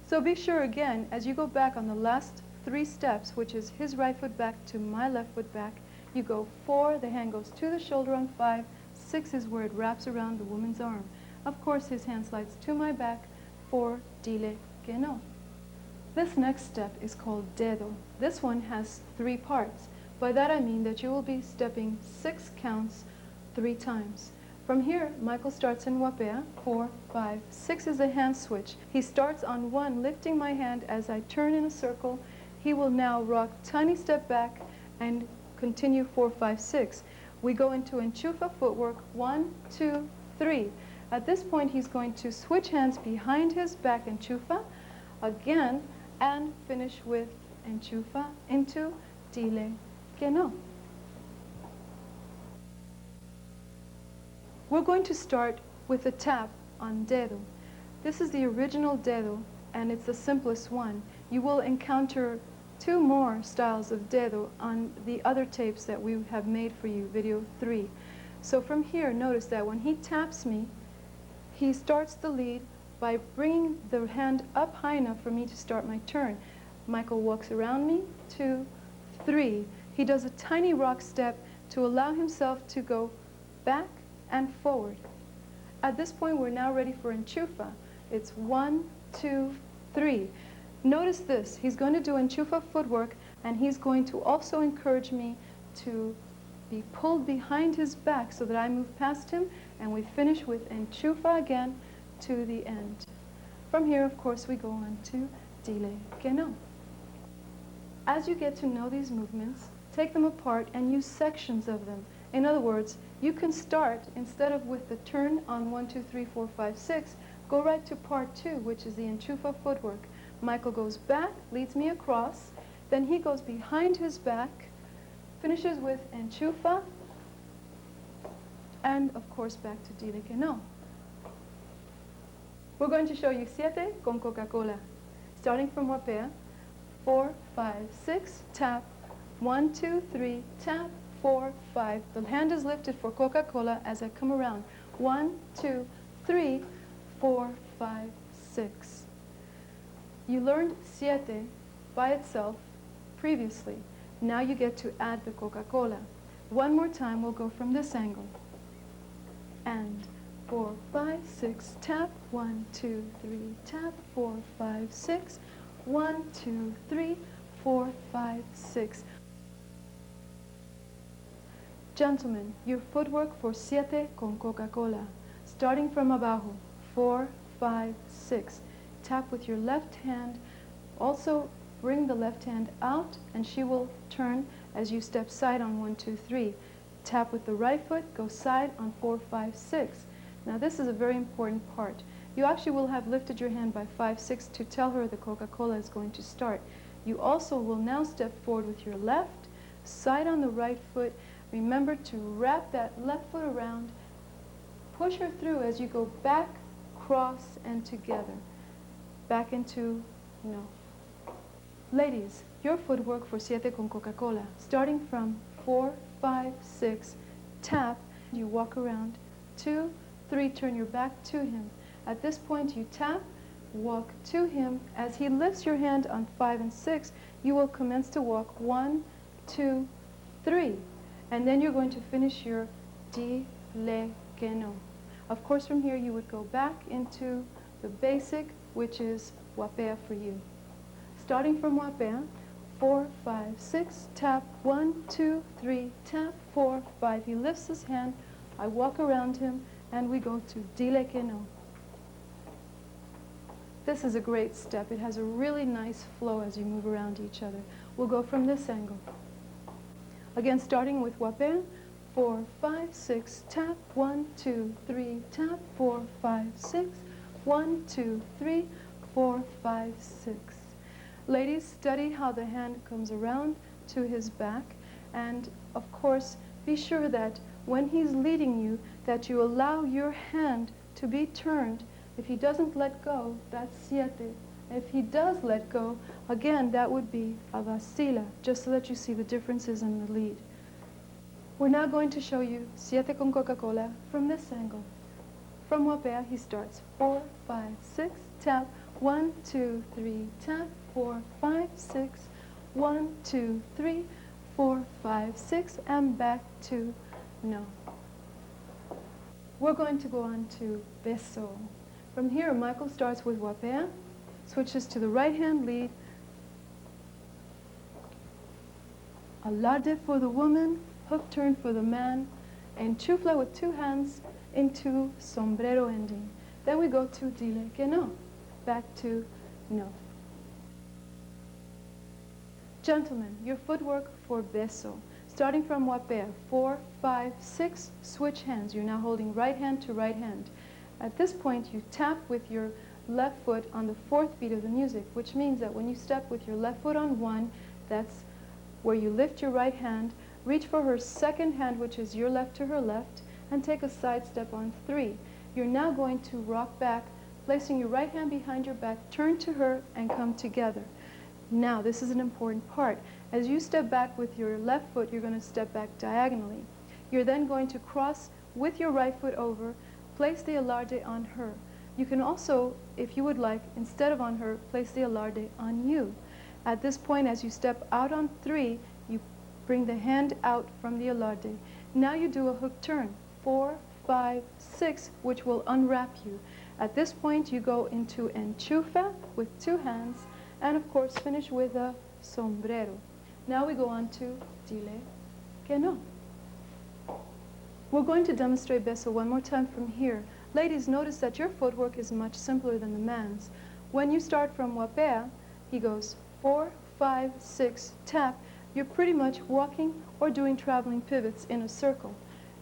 So be sure again, as you go back on the last 3 steps, which is his right foot back to my left foot back, you go 4, the hand goes to the shoulder on 5, 6 is where it wraps around the woman's arm. Of course, his hand slides to my back, 4, dile que no. This next step is called dedo. This one has 3 parts. By that I mean that you will be stepping 6 counts 3 times. From here, Michael starts in wapea, 4, 5, 6 is a hand switch. He starts on 1, lifting my hand as I turn in a circle. He will now rock tiny step back and continue 4, 5, 6. We go into enchufa footwork, 1, 2, 3. At this point, he's going to switch hands behind his back, enchufa, again, and finish with enchufa into dile que no. We're going to start with a tap on dedo. This is the original dedo, and it's the simplest one. You will encounter 2 more styles of dedo on the other tapes that we have made for you, video 3. So from here, notice that when he taps me, he starts the lead by bringing the hand up high enough for me to start my turn. Michael walks around me, 2, 3. He does a tiny rock step to allow himself to go back and forward. At this point, we're now ready for enchufa. It's 1, 2, 3. Notice this. He's going to do enchufa footwork, and he's going to also encourage me to be pulled behind his back so that I move past him, and we finish with enchufa again to the end. From here, of course, we go on to dile que no. As you get to know these movements, take them apart and use sections of them. In other words, you can start, instead of with the turn on 1, 2, 3, 4, 5, 6, go right to part 2, which is the enchufa footwork. Michael goes back, leads me across, then he goes behind his back, finishes with enchufa, and of course back to dile que no. We're going to show you 7 con Coca-Cola. Starting from wapea, 4, 5, 6, tap, 1, 2, 3, tap, 4, 5. The hand is lifted for Coca-Cola as I come around. 1, 2, 3, 4, 5, 6. You learned siete by itself previously. Now you get to add the Coca-Cola. One more time, we'll go from this angle. And 4, 5, 6, tap, 1, 2, 3, tap, 4, 5, 6, 1, 2, 3, 4, 5, 6. Gentlemen, your footwork for siete con Coca-Cola. Starting from abajo, 4, 5, 6. Tap with your left hand. Also, bring the left hand out, and she will turn as you step side on 1, 2, 3. Tap with the right foot, go side on 4, 5, 6. Now this is a very important part. You actually will have lifted your hand by 5, 6 to tell her the Coca-Cola is going to start. You also will now step forward with your left, side on the right foot. Remember to wrap that left foot around, push her through as you go back, cross, and together. Back into no. Ladies, your footwork for siete con Coca-Cola, starting from 4, 5, 6, tap, you walk around, 2, 3, turn your back to him. At this point, you tap, walk to him. As he lifts your hand on 5 and 6, you will commence to walk 1, 2, 3. And then you're going to finish your dile que no. Of course, from here, you would go back into the basic, which is wapea for you. Starting from wapea, 4, 5, 6, tap, 1, 2, 3, tap, 4, 5. He lifts his hand, I walk around him, and we go to dile que no. This is a great step. It has a really nice flow as you move around each other. We'll go from this angle. Again, starting with wapea, 4, 5, 6, tap, 1, 2, 3, tap, 4, 5, 6, 1, 2, 3, 4, 5, 6. Ladies, study how the hand comes around to his back, and of course, be sure that when he's leading you, that you allow your hand to be turned. If he doesn't let go, that's siete. If he does let go, again, that would be a vacila, just so that you see the differences in the lead. We're now going to show you siete con Coca-Cola from this angle. From wapea, he starts 4, 5, 6, tap, 1, 2, 3, tap, 4, 5, 6, 1, 2, 3, 4, 5, 6, and back to no. We're going to go on to beso. From here, Michael starts with wapea, switches to the right hand lead, alarde for the woman, hook turn for the man, and chufla with 2 hands into sombrero ending. Then we go to dile que no, back to no. Gentlemen, your footwork for beso. Starting from wapea, 4, 5, 6, switch hands. You're now holding right hand to right hand. At this point, you tap with your left foot on the 4th beat of the music, which means that when you step with your left foot on 1, that's where you lift your right hand, reach for her 2nd hand, which is your left to her left, and take a side step on 3. You're now going to rock back, placing your right hand behind your back, turn to her, and come together. Now, this is an important part. As you step back with your left foot, you're going to step back diagonally. You're then going to cross with your right foot over, place the alarde on her. You can also, if you would like, instead of on her, place the alarde on you. At this point, as you step out on 3, you bring the hand out from the alarde. Now you do a hook turn, 4, 5, 6, which will unwrap you. At this point, you go into enchufa with 2 hands, and of course, finish with a sombrero. Now we go on to dile que no. We're going to demonstrate beso one more time from here. Ladies, notice that your footwork is much simpler than the man's. When you start from wapea, he goes 4, 5, 6, tap. You're pretty much walking or doing traveling pivots in a circle.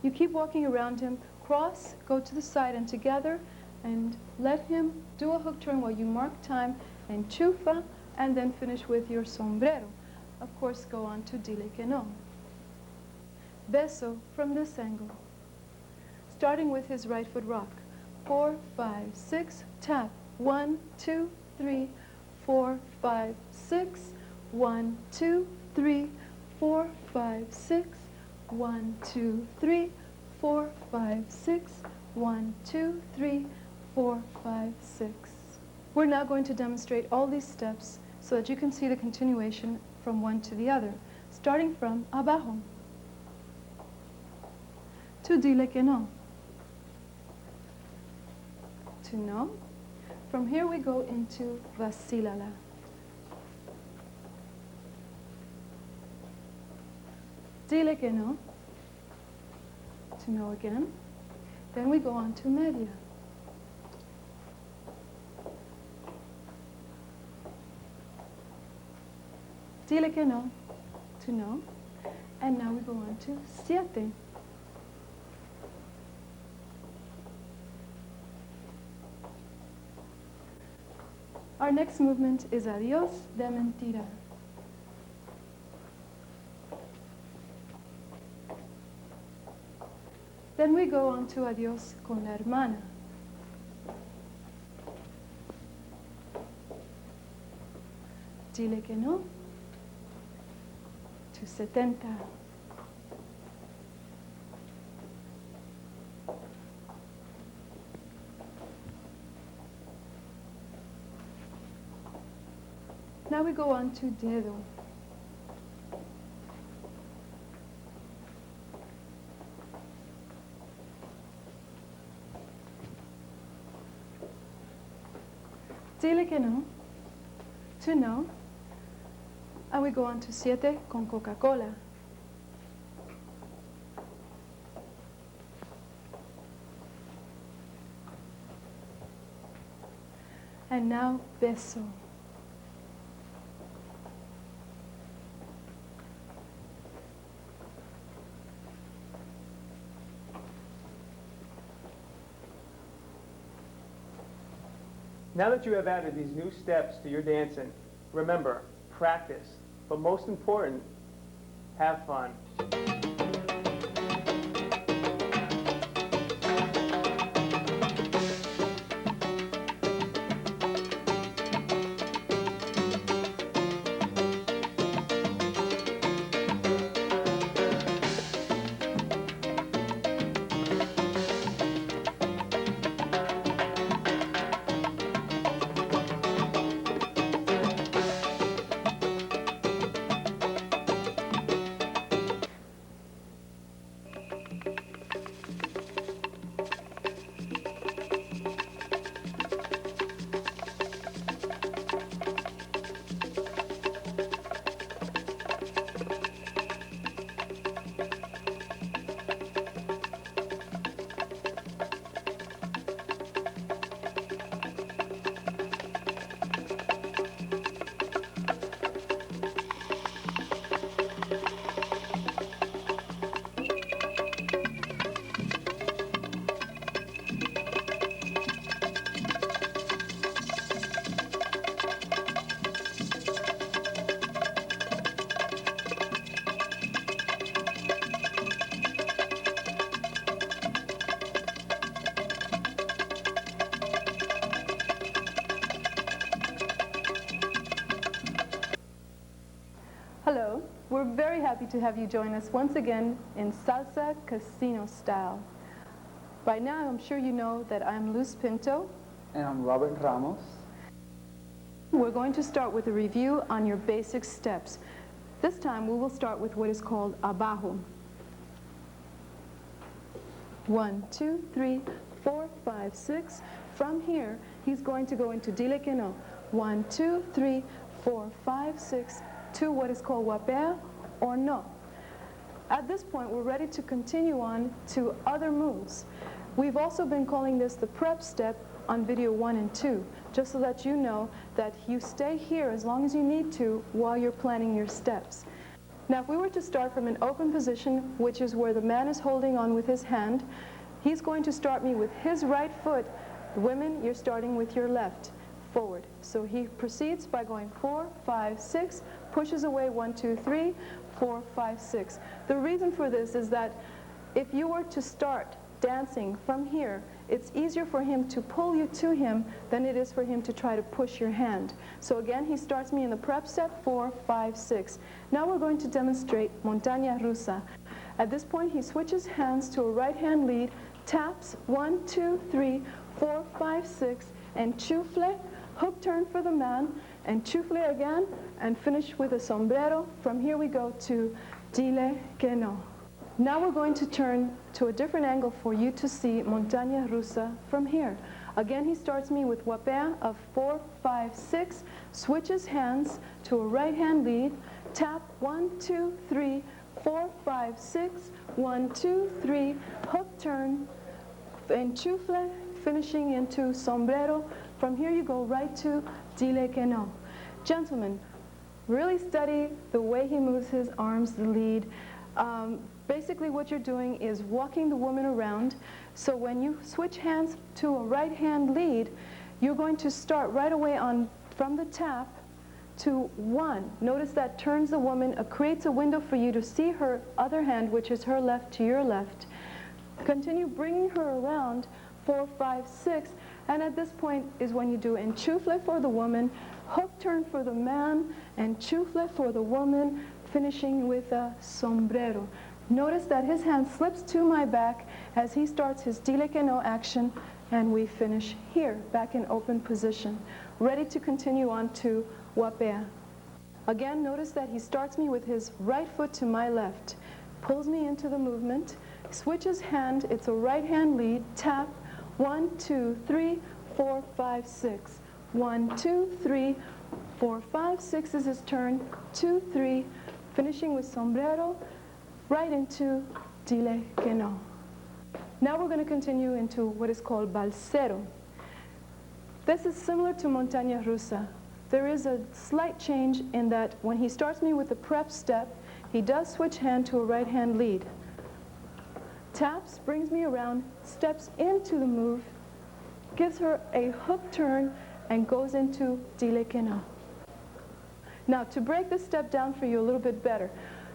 You keep walking around him, cross, go to the side and together, and let him do a hook turn while you mark time, and chufa, and then finish with your sombrero. Of course, go on to dile que no. Beso from this angle. Starting with his right foot rock. 4, 5, 6, tap. 1, 2, 3, 4, 5, 6. 1, 2, 3, 4, 5, 6. 1, 2, 3, 4, 5, 6. 1, 2, 3, 4, 5, 6. We're now going to demonstrate all these steps so that you can see the continuation from one to the other, starting from abajo, to dile que no, to no. From here we go into vacílala. Dile que no, to no again. Then we go on to media. Dile que no, to no. And now we go on to siete. Our next movement is adiós de mentira. Then we go on to adiós con la hermana. Dile que no, to 70. Now we go on to dedo. Dile que no, to no. And we go on to siete con Coca-Cola. And now beso. Now that you have added these new steps to your dancing, remember, practice, but most important, have fun. Hello, we're very happy to have you join us once again in Salsa Casino style. By now, I'm sure you know that I'm Luz Pinto. And I'm Robert Ramos. We're going to start with a review on your basic steps. This time, we will start with what is called abajo. 1, 2, 3, 4, 5, 6. From here, he's going to go into dile que no. 1, 2, 3, 4, 5, 6. To what is called wapea or no. At this point, we're ready to continue on to other moves. We've also been calling this the prep step on video 1 and 2, just so that you know that you stay here as long as you need to while you're planning your steps. Now, if we were to start from an open position, which is where the man is holding on with his hand, he's going to start me with his right foot. Women, you're starting with your left, forward. So he proceeds by going 4, 5, 6, pushes away 1, 2, 3, 4, 5, 6. The reason for this is that if you were to start dancing from here, it's easier for him to pull you to him than it is for him to try to push your hand. So again, he starts me in the prep step, 4, 5, 6. Now we're going to demonstrate montaña rusa. At this point, he switches hands to a right hand lead, taps, 1, 2, 3, 4, 5, 6, and chufle, hook turn for the man, and chufle again, and finish with a sombrero. From here we go to dile que no. Now we're going to turn to a different angle for you to see montaña rusa from here. Again, he starts me with wapea of 4, 5, 6, switches hands to a right hand lead, tap, 1, 2, 3, 4, 5, 6, 1, 2, 3, hook turn, and chufle, finishing into sombrero. From here you go right to dile que no. Gentlemen, really study the way he moves his arms, the lead. Basically what you're doing is walking the woman around. So when you switch hands to a right hand lead, you're going to start right away from the tap to 1. Notice that turns the woman, creates a window for you to see her other hand, which is her left, to your left. Continue bringing her around, 4, 5, 6, and at this point is when you do enchufle for the woman, hook turn for the man, and chufle for the woman, finishing with a sombrero. Notice that his hand slips to my back as he starts his dile que no action, and we finish here, back in open position, ready to continue on to wapea. Again, notice that he starts me with his right foot to my left, pulls me into the movement, switches hand, it's a right hand lead, tap, 1, 2, 3, 4, 5, 6. 1, 2, 3, 4, 5, 6 is his turn, 2, 3, finishing with sombrero, right into dile que no. Now we're going to continue into what is called balsero. This is similar to montaña rusa. There is a slight change in that when he starts me with the prep step, he does switch hand to a right hand lead. Taps, brings me around, steps into the move, gives her a hook turn, and goes into dile que no. Now, to break this step down for you a little bit better,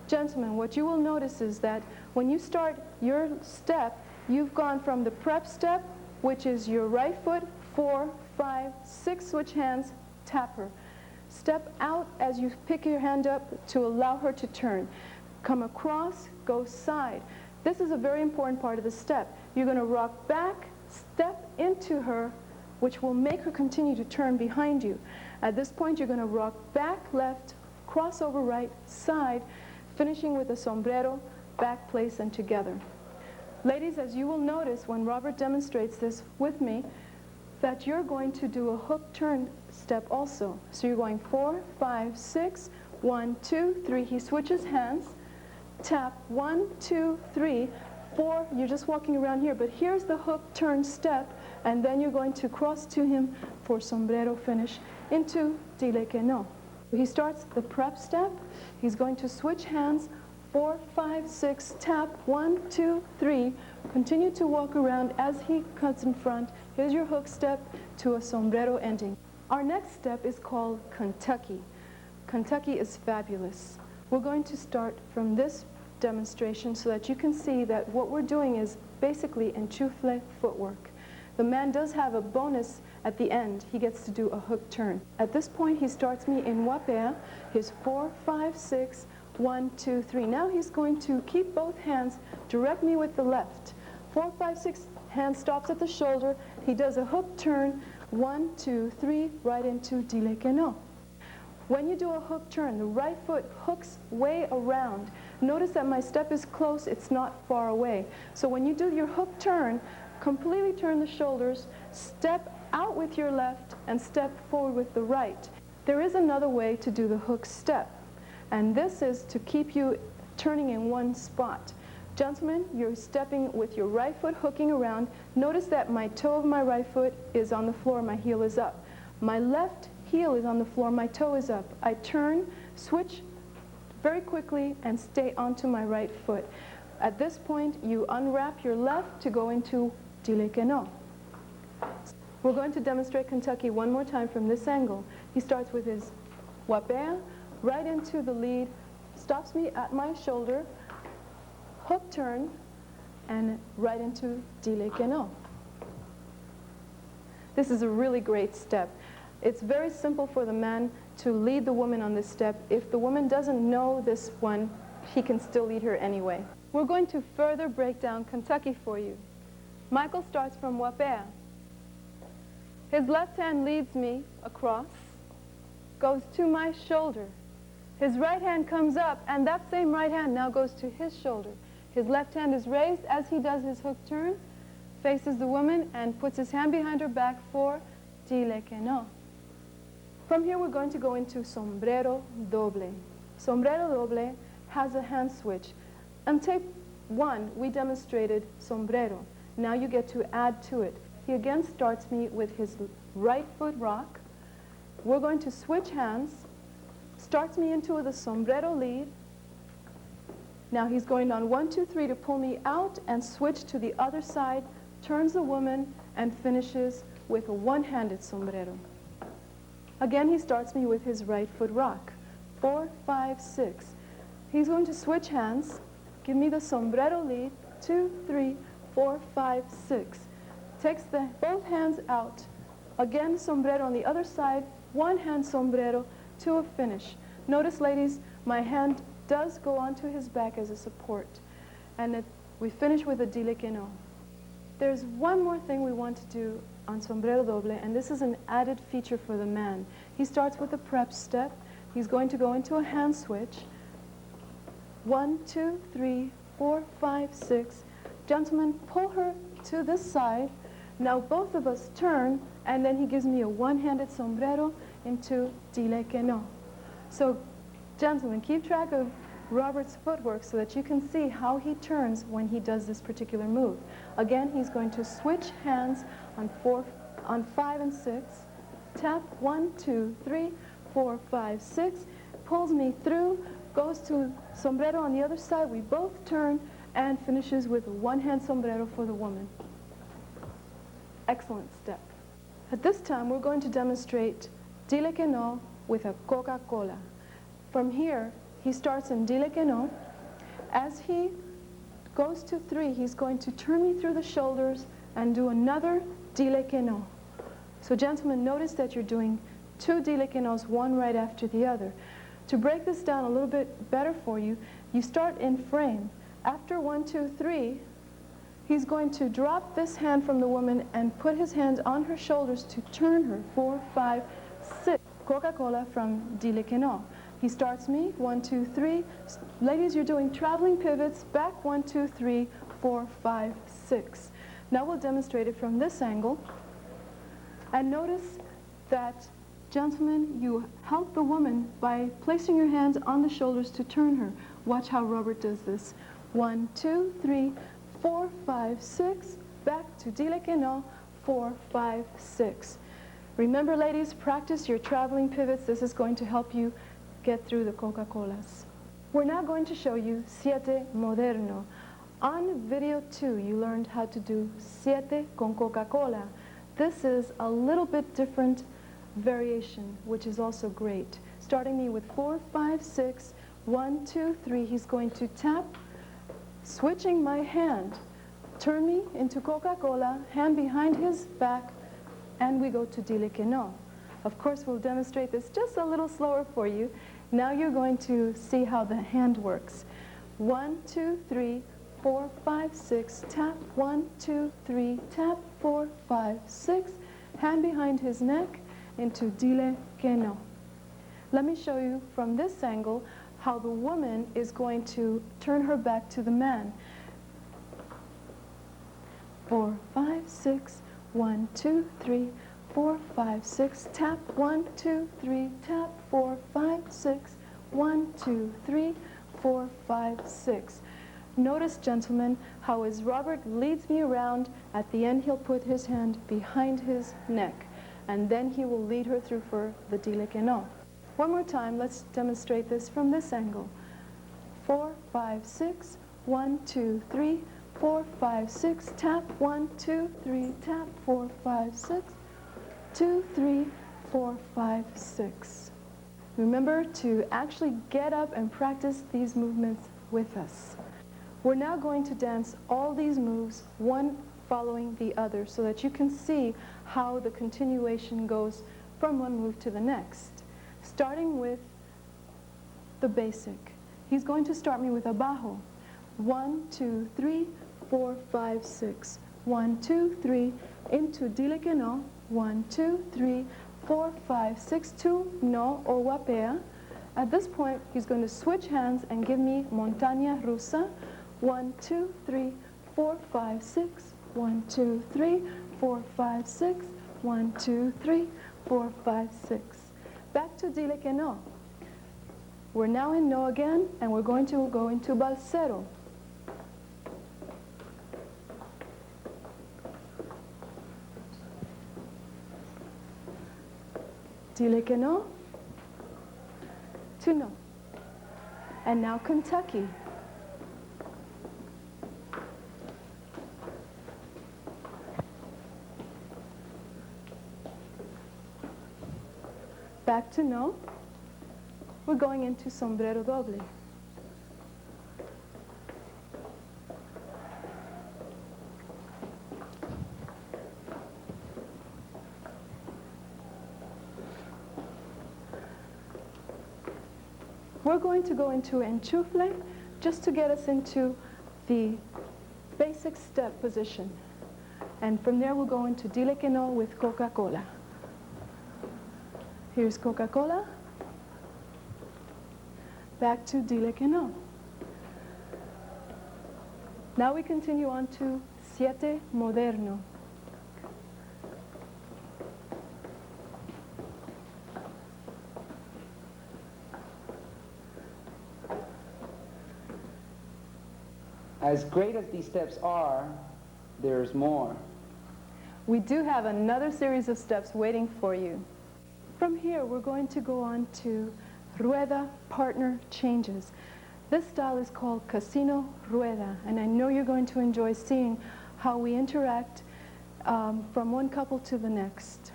gentlemen, what you will notice is that when you start your step, you've gone from the prep step, which is your right foot, 4, 5, 6 switch hands, tap her. Step out as you pick your hand up to allow her to turn. Come across, go side. This is a very important part of the step. You're going to rock back, step into her, which will make her continue to turn behind you. At this point, you're going to rock back left, cross over right, side, finishing with a sombrero, back, place, and together. Ladies, as you will notice when Robert demonstrates this with me, that you're going to do a hook turn step also. So you're going 4, 5, 6, 1, 2, 3. He switches hands, tap, 1, 2, 3, 4. You're just walking around here, but here's the hook turn step, and then you're going to cross to him for sombrero finish into dile que no. He starts the prep step. He's going to switch hands, 4, 5, 6, tap, 1, 2, 3. Continue to walk around as he cuts in front. Here's your hook step to a sombrero ending. Our next step is called Kentucky. Kentucky is fabulous. We're going to start from this demonstration so that you can see that what we're doing is basically enchufle footwork. The man does have a bonus at the end. He gets to do a hook turn. At this point, he starts me in wapea, his 4, 5, 6, 1, 2, 3. Now he's going to keep both hands, direct me with the left. 4, 5, 6, hand stops at the shoulder. He does a hook turn, 1, 2, 3, right into dile que no. When you do a hook turn, the right foot hooks way around. Notice that my step is close, it's not far away. So when you do your hook turn, completely turn the shoulders, step out with your left, and step forward with the right. There is another way to do the hook step, and this is to keep you turning in one spot. Gentlemen, you're stepping with your right foot hooking around. Notice that my toe of my right foot is on the floor, my heel is up. My left heel is on the floor, my toe is up. I turn, switch very quickly, and stay onto my right foot. At this point, you unwrap your left to go into dile que no. We're going to demonstrate Kentucky one more time from this angle. He starts with his wapea, right into the lead, stops me at my shoulder, hook turn, and right into dile que no. This is a really great step. It's very simple for the man to lead the woman on this step. If the woman doesn't know this one, he can still lead her anyway. We're going to further break down Kentucky for you. Michael starts from wapea. His left hand leads me across, goes to my shoulder. His right hand comes up, and that same right hand now goes to his shoulder. His left hand is raised as he does his hook turn, faces the woman, and puts his hand behind her back for dile que no. From here, we're going to go into sombrero doble. Sombrero doble has a hand switch. On tape 1, we demonstrated sombrero. Now you get to add to it. He again starts me with his right foot rock. We're going to switch hands. Starts me into the sombrero lead. Now he's going on 1, 2, 3 to pull me out and switch to the other side, turns the woman, and finishes with a one-handed sombrero. Again, he starts me with his right foot rock. 4, 5, 6. He's going to switch hands, give me the sombrero lead, 2, 3, 4, 5, 6. Takes both hands out. Again, sombrero on the other side, one-hand sombrero to a finish. Notice, ladies, my hand does go onto his back as a support. And we finish with a dile que no. There's one more thing we want to do on sombrero doble, and this is an added feature for the man. He starts with a prep step. He's going to go into a hand switch. 1, 2, 3, 4, 5, 6. Gentlemen, pull her to this side. Now both of us turn, and then he gives me a one-handed sombrero into dile que no. So, gentlemen, keep track of Robert's footwork so that you can see how he turns when he does this particular move. Again, he's going to switch hands on 5 and 6. Tap 1, 2, 3, 4, 5, 6. Pulls me through, goes to sombrero on the other side. We both turn and finishes with a one-hand sombrero for the woman. Excellent step. At this time, we're going to demonstrate dile que no with a Coca-Cola. From here, he starts in dile que no. As he goes to 3, he's going to turn me through the shoulders and do another dile que no. So gentlemen, notice that you're doing 2 dile que nos, one right after the other. To break this down a little bit better for you, you start in frame. After 1, 2, 3, he's going to drop this hand from the woman and put his hands on her shoulders to turn her. 4, 5, 6. Coca-Cola from dile que no. He starts me, 1, 2, 3. Ladies, you're doing traveling pivots, back 1, 2, 3, 4, 5, 6. Now we'll demonstrate it from this angle. And notice that, gentlemen, you help the woman by placing your hands on the shoulders to turn her. Watch how Robert does this. 1, 2, 3, 4, 5, 6. Back to dile que no, 4, 5, 6. Remember, ladies, practice your traveling pivots. This is going to help you get through the Coca-Colas. We're now going to show you siete moderno. On video 2, you learned how to do siete con Coca-Cola. This is a little bit different variation, which is also great. Starting me with 4, 5, 6, 1, 2, 3. He's going to tap, switching my hand, turn me into Coca-Cola, hand behind his back, and we go to dile que no. Of course, we'll demonstrate this just a little slower for you. Now you're going to see how the hand works. 1, 2, 3, 4, 5, 6, tap, 1, 2, 3, tap, 4, 5, 6, hand behind his neck into dile que no. Let me show you from this angle how the woman is going to turn her back to the man. 4, 5, 6, 1, 2, 3, 4, 5, 6, tap, 1, 2, 3, tap, 4, 5, 6, 1, 2, 3, 4, 5, 6. Notice, gentlemen, how as Robert leads me around, at the end he'll put his hand behind his neck, and then he will lead her through for the dile que no. One more time, let's demonstrate this from this angle. 4, 5, 6, 1, 2, 3, 4, 5, 6, tap, 1, 2, 3, tap, 4, 5, 6, 2, 3, 4, 5, 6. Remember to actually get up and practice these movements with us. We're now going to dance all these moves, one following the other, so that you can see how the continuation goes from one move to the next. Starting with the basic. He's going to start me with a bajo. 1, 2, 3, 4, 5, 6. 1, 2, 3, into dile que no, 1, 2, 3, 4, 5, 6, 2, no, or guapea. At this point, he's going to switch hands and give me montaña rusa, 1, 2, 3, 4, 5, 6, 1, 2, 3, 4, 5, 6, 1, 2, 3, 4, 5, 6. Back to dile que no. We're now in no again, and we're going to go into balsero. Dile que no, to no. And now Kentucky. Back to no. We're going into sombrero doble. We're going to go into enchufle just to get us into the basic step position. And from there we'll go into dile que no with Coca-Cola. Here's Coca-Cola. Back to dile que no. Now we continue on to siete moderno. As great as these steps are, there's more. We do have another series of steps waiting for you. From here, we're going to go on to rueda partner changes. This style is called casino rueda, and I know you're going to enjoy seeing how we interact from one couple to the next.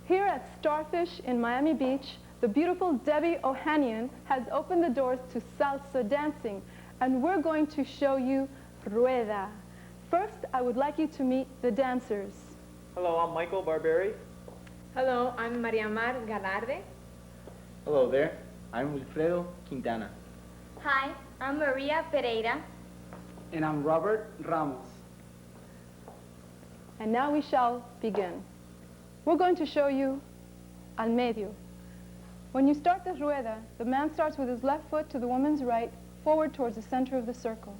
Here at Starfish in Miami Beach, the beautiful Debbie Ohanian has opened the doors to salsa dancing, and we're going to show you rueda. First, I would like you to meet the dancers. Hello, I'm Michael Barberi. Hello, I'm Maria Mar Galarde. Hello there, I'm Wilfredo Quintana. Hi, I'm Maria Pereira. And I'm Robert Ramos. And now we shall begin. We're going to show you al medio. When you start the rueda, the man starts with his left foot to the woman's right, forward towards the center of the circle.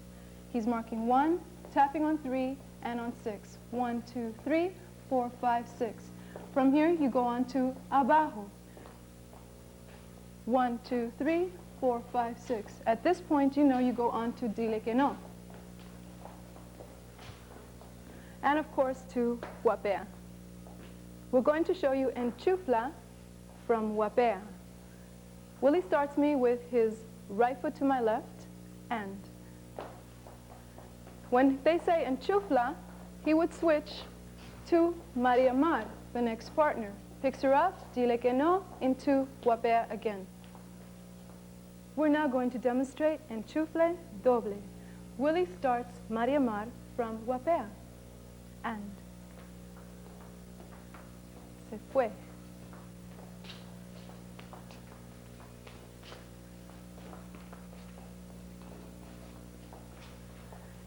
He's marking 1, tapping on 3, and on 6. 1, 2, 3, 4, 5, 6. From here, you go on to abajo. 1, 2, 3, 4, 5, 6. At this point, you know you go on to dile que no. And of course, to guapea. We're going to show you enchufla from guapea. Willie starts me with his right foot to my left, and when they say enchufla, he would switch to Maria Mar, the next partner. Picks her up, dile que no, into guapea again. We're now going to demonstrate enchufle doble. Willie starts Maria Mar from guapea, and se fue.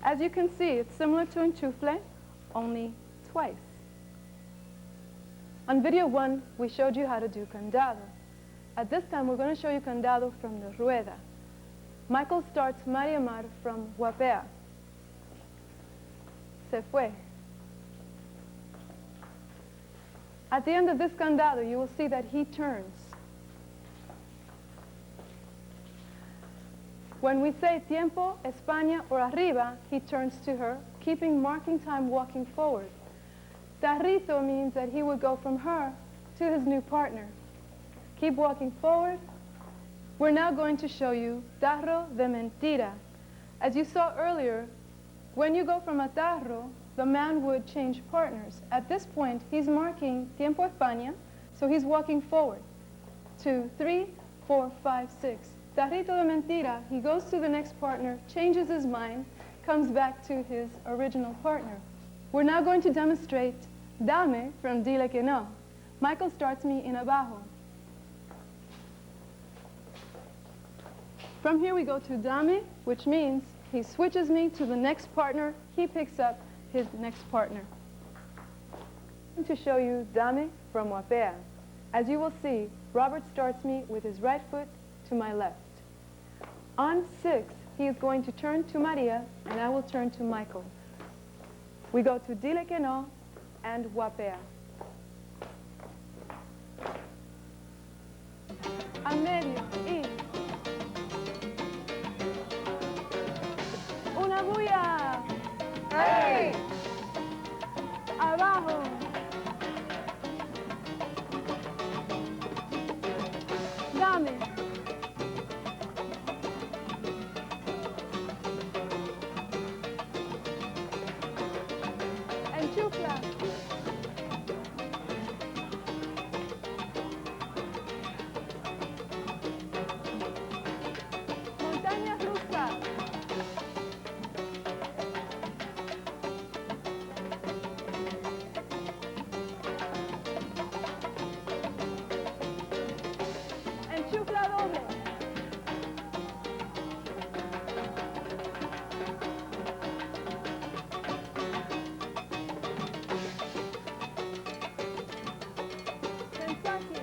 As you can see, it's similar to enchufle, only twice. On video 1, we showed you how to do candado. At this time, we're going to show you candado from the rueda. Michael starts Maria Mar from guapea. Se fue. At the end of this candado, you will see that he turns. When we say tiempo, España, or arriba, he turns to her, keeping marking time walking forward. Tarrito means that he would go from her to his new partner. Keep walking forward. We're now going to show you tarro de mentira. As you saw earlier, when you go from a tarro, the man would change partners. At this point, he's marking tiempo España, so he's walking forward. 2, 3, 4, 5, 6. Tarrito de mentira, he goes to the next partner, changes his mind, comes back to his original partner. We're now going to demonstrate dame from dile que no. Michael starts me in abajo. From here we go to dame, which means he switches me to the next partner, he picks up, his next partner. I'm going to show you Dame from Wapea. As you will see, Robert starts me with his right foot to my left. On 6, he is going to turn to Maria, and I will turn to Michael. We go to Dile que no and Wapea. A medio y una bulla. ¡Hey! Abajo. Dame. Enchufla. Montaña rusa. Enchufla doble. Sensaki.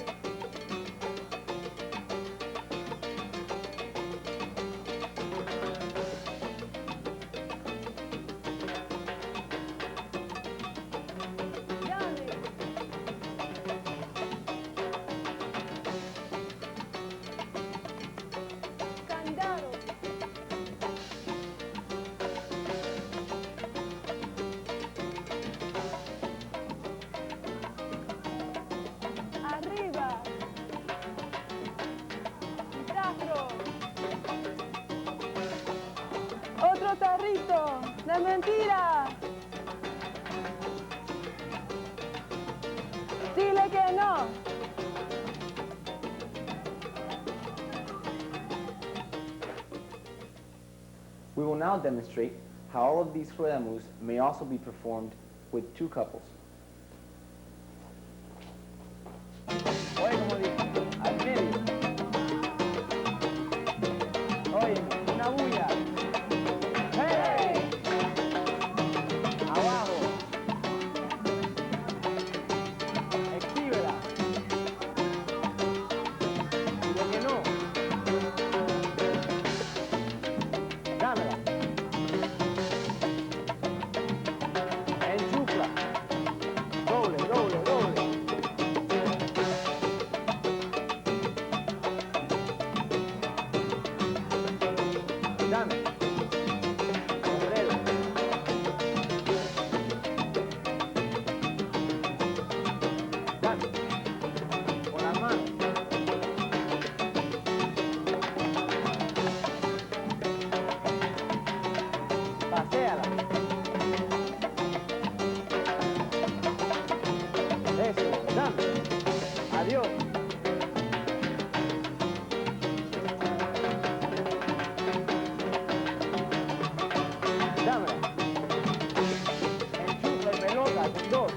Dame. Candado. Arriba. Tarro. Otro tarrito. De mentira. Dile que no. We will now demonstrate how all of these rueda moves may also be performed with two couples. Oye, como dice, al medio. Oye, una bulla. ¡Hey! Abajo. Exhíbela. Dile que no. Dámela. Enchufla. Doble, doble, doble. Dame. Sombrero. Dame. Con las manos. Paséala. Eso, dame. Adiós. Dámela. Enchufa y pelota con dos.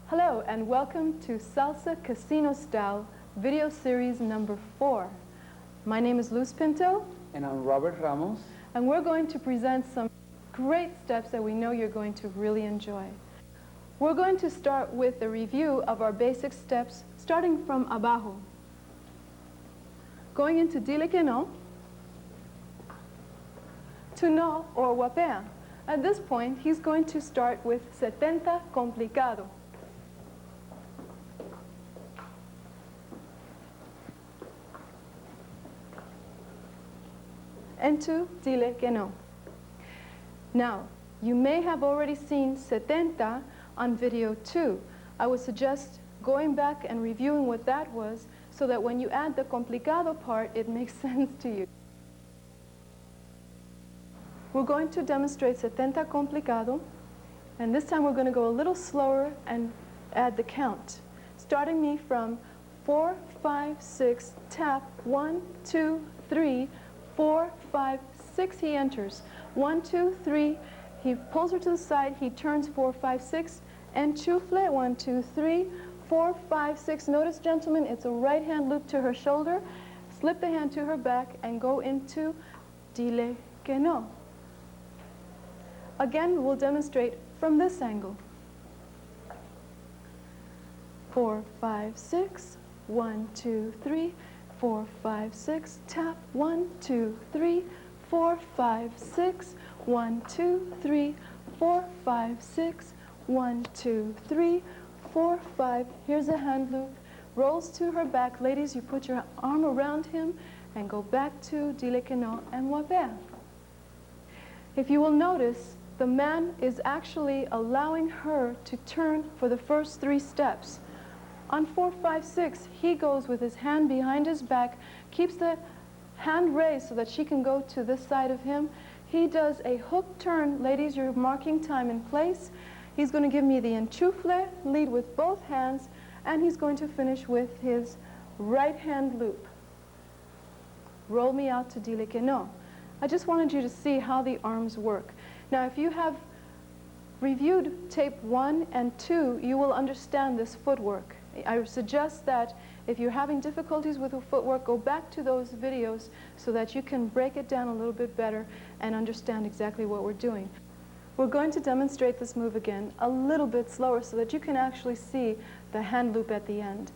Hello and welcome to Salsa Casino Style video series number 4. My name is Luz Pinto, And I'm Robert Ramos. and we're going to present some great steps that we know you're going to really enjoy. We're going to start with a review of our basic steps, starting from abajo. Going into Dile que no, to no or Wapea. At this point, he's going to start with 70 complicado. And to Dile que no. Now, you may have already seen 70 on video 2. I would suggest going back and reviewing what that was so that when you add the complicado part, it makes sense to you. We're going to demonstrate 70 complicado, and this time we're going to go a little slower and add the count. Starting me from 4, 5, 6, tap, 1, 2, 3, 4, 5, 6, he enters. 1, 2, 3, he pulls her to the side, he turns 4, 5, 6, enchufle, 1, 2, 3, 4, 5, 6. Notice, gentlemen, it's a right hand loop to her shoulder. Slip the hand to her back and go into dile que no. Again, we'll demonstrate from this angle. 4, 5, 6, 1, 2, 3, 4, 5, 6, tap, 1, 2, 3, 4, 5, 6, 1, 2, 3, 4, 5, 6, 1, 2, 3, 4, 5. Here's a hand loop. Rolls to her back. Ladies, you put your arm around him and go back to dile que no and wapea. If you will notice, the man is actually allowing her to turn for the first 3 steps. On 4, 5, 6, he goes with his hand behind his back, keeps the hand raised so that she can go to this side of him. He does a hook turn. Ladies, you're marking time and place. He's going to give me the enchufle, lead with both hands, and he's going to finish with his right hand loop. Roll me out to dile que no. I just wanted you to see how the arms work. Now, if you have reviewed tape 1 and 2, you will understand this footwork. I suggest that if you're having difficulties with the footwork, go back to those videos so that you can break it down a little bit better and understand exactly what we're doing. We're going to demonstrate this move again a little bit slower so that you can actually see the hand loop at the end.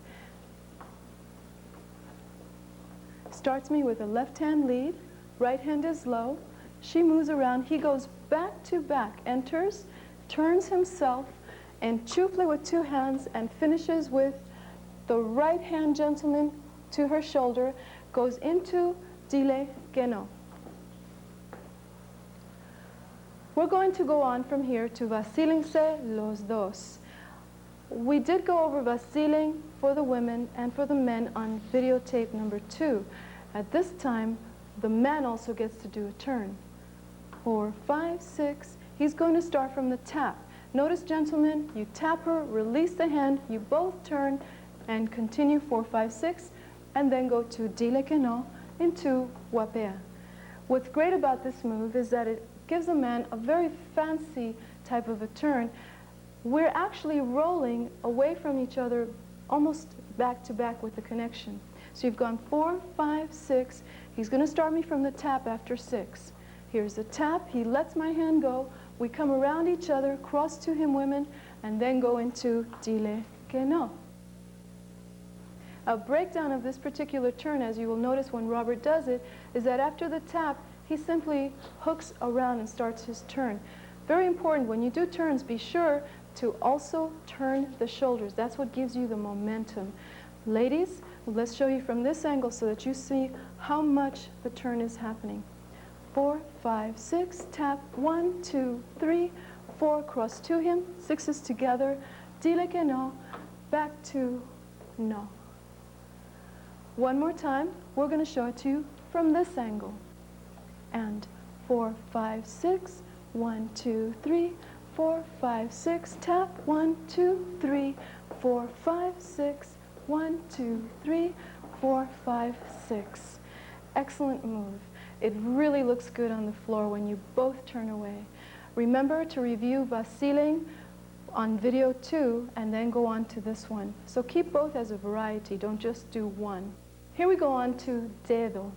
Starts me with a left hand lead, right hand is low, she moves around, he goes back to back, enters, turns himself, and enchufle with 2 hands and finishes with the right hand, gentleman, to her shoulder, goes into dile que no. We're going to go on from here to vacílense los dos. We did go over vaciling for the women and for the men on videotape number 2. At this time, the man also gets to do a turn. 4, 5, 6. He's going to start from the tap. Notice, gentlemen, you tap her, release the hand, you both turn, and continue 4, 5, 6, and then go to dile que no into wapea. What's great about this move is that it gives a man a very fancy type of a turn. We're actually rolling away from each other almost back to back with the connection. So you've gone 4, 5, 6. He's going to start me from the tap after 6. Here's the tap. He lets my hand go. We come around each other, cross to him, women, and then go into dile que no. A breakdown of this particular turn, as you will notice when Robert does it, is that after the tap, he simply hooks around and starts his turn. Very important, when you do turns, be sure to also turn the shoulders. That's what gives you the momentum. Ladies, let's show you from this angle so that you see how much the turn is happening. 4, 5, 6, tap, 1, 2, 3, 4, cross to him, 6s together, dile que no, back to no. One more time, we're going to show it to you from this angle. And 4, 5, 6, 1, 2, 3, 4, 5, 6, tap, 1, 2, 3, 4, 5, 6, 1, 2, 3, 4, 5, 6. Excellent move. It really looks good on the floor when you both turn away. Remember to review vaciling on video 2 and then go on to this one. So keep both as a variety, don't just do one. Here we go on to dedo.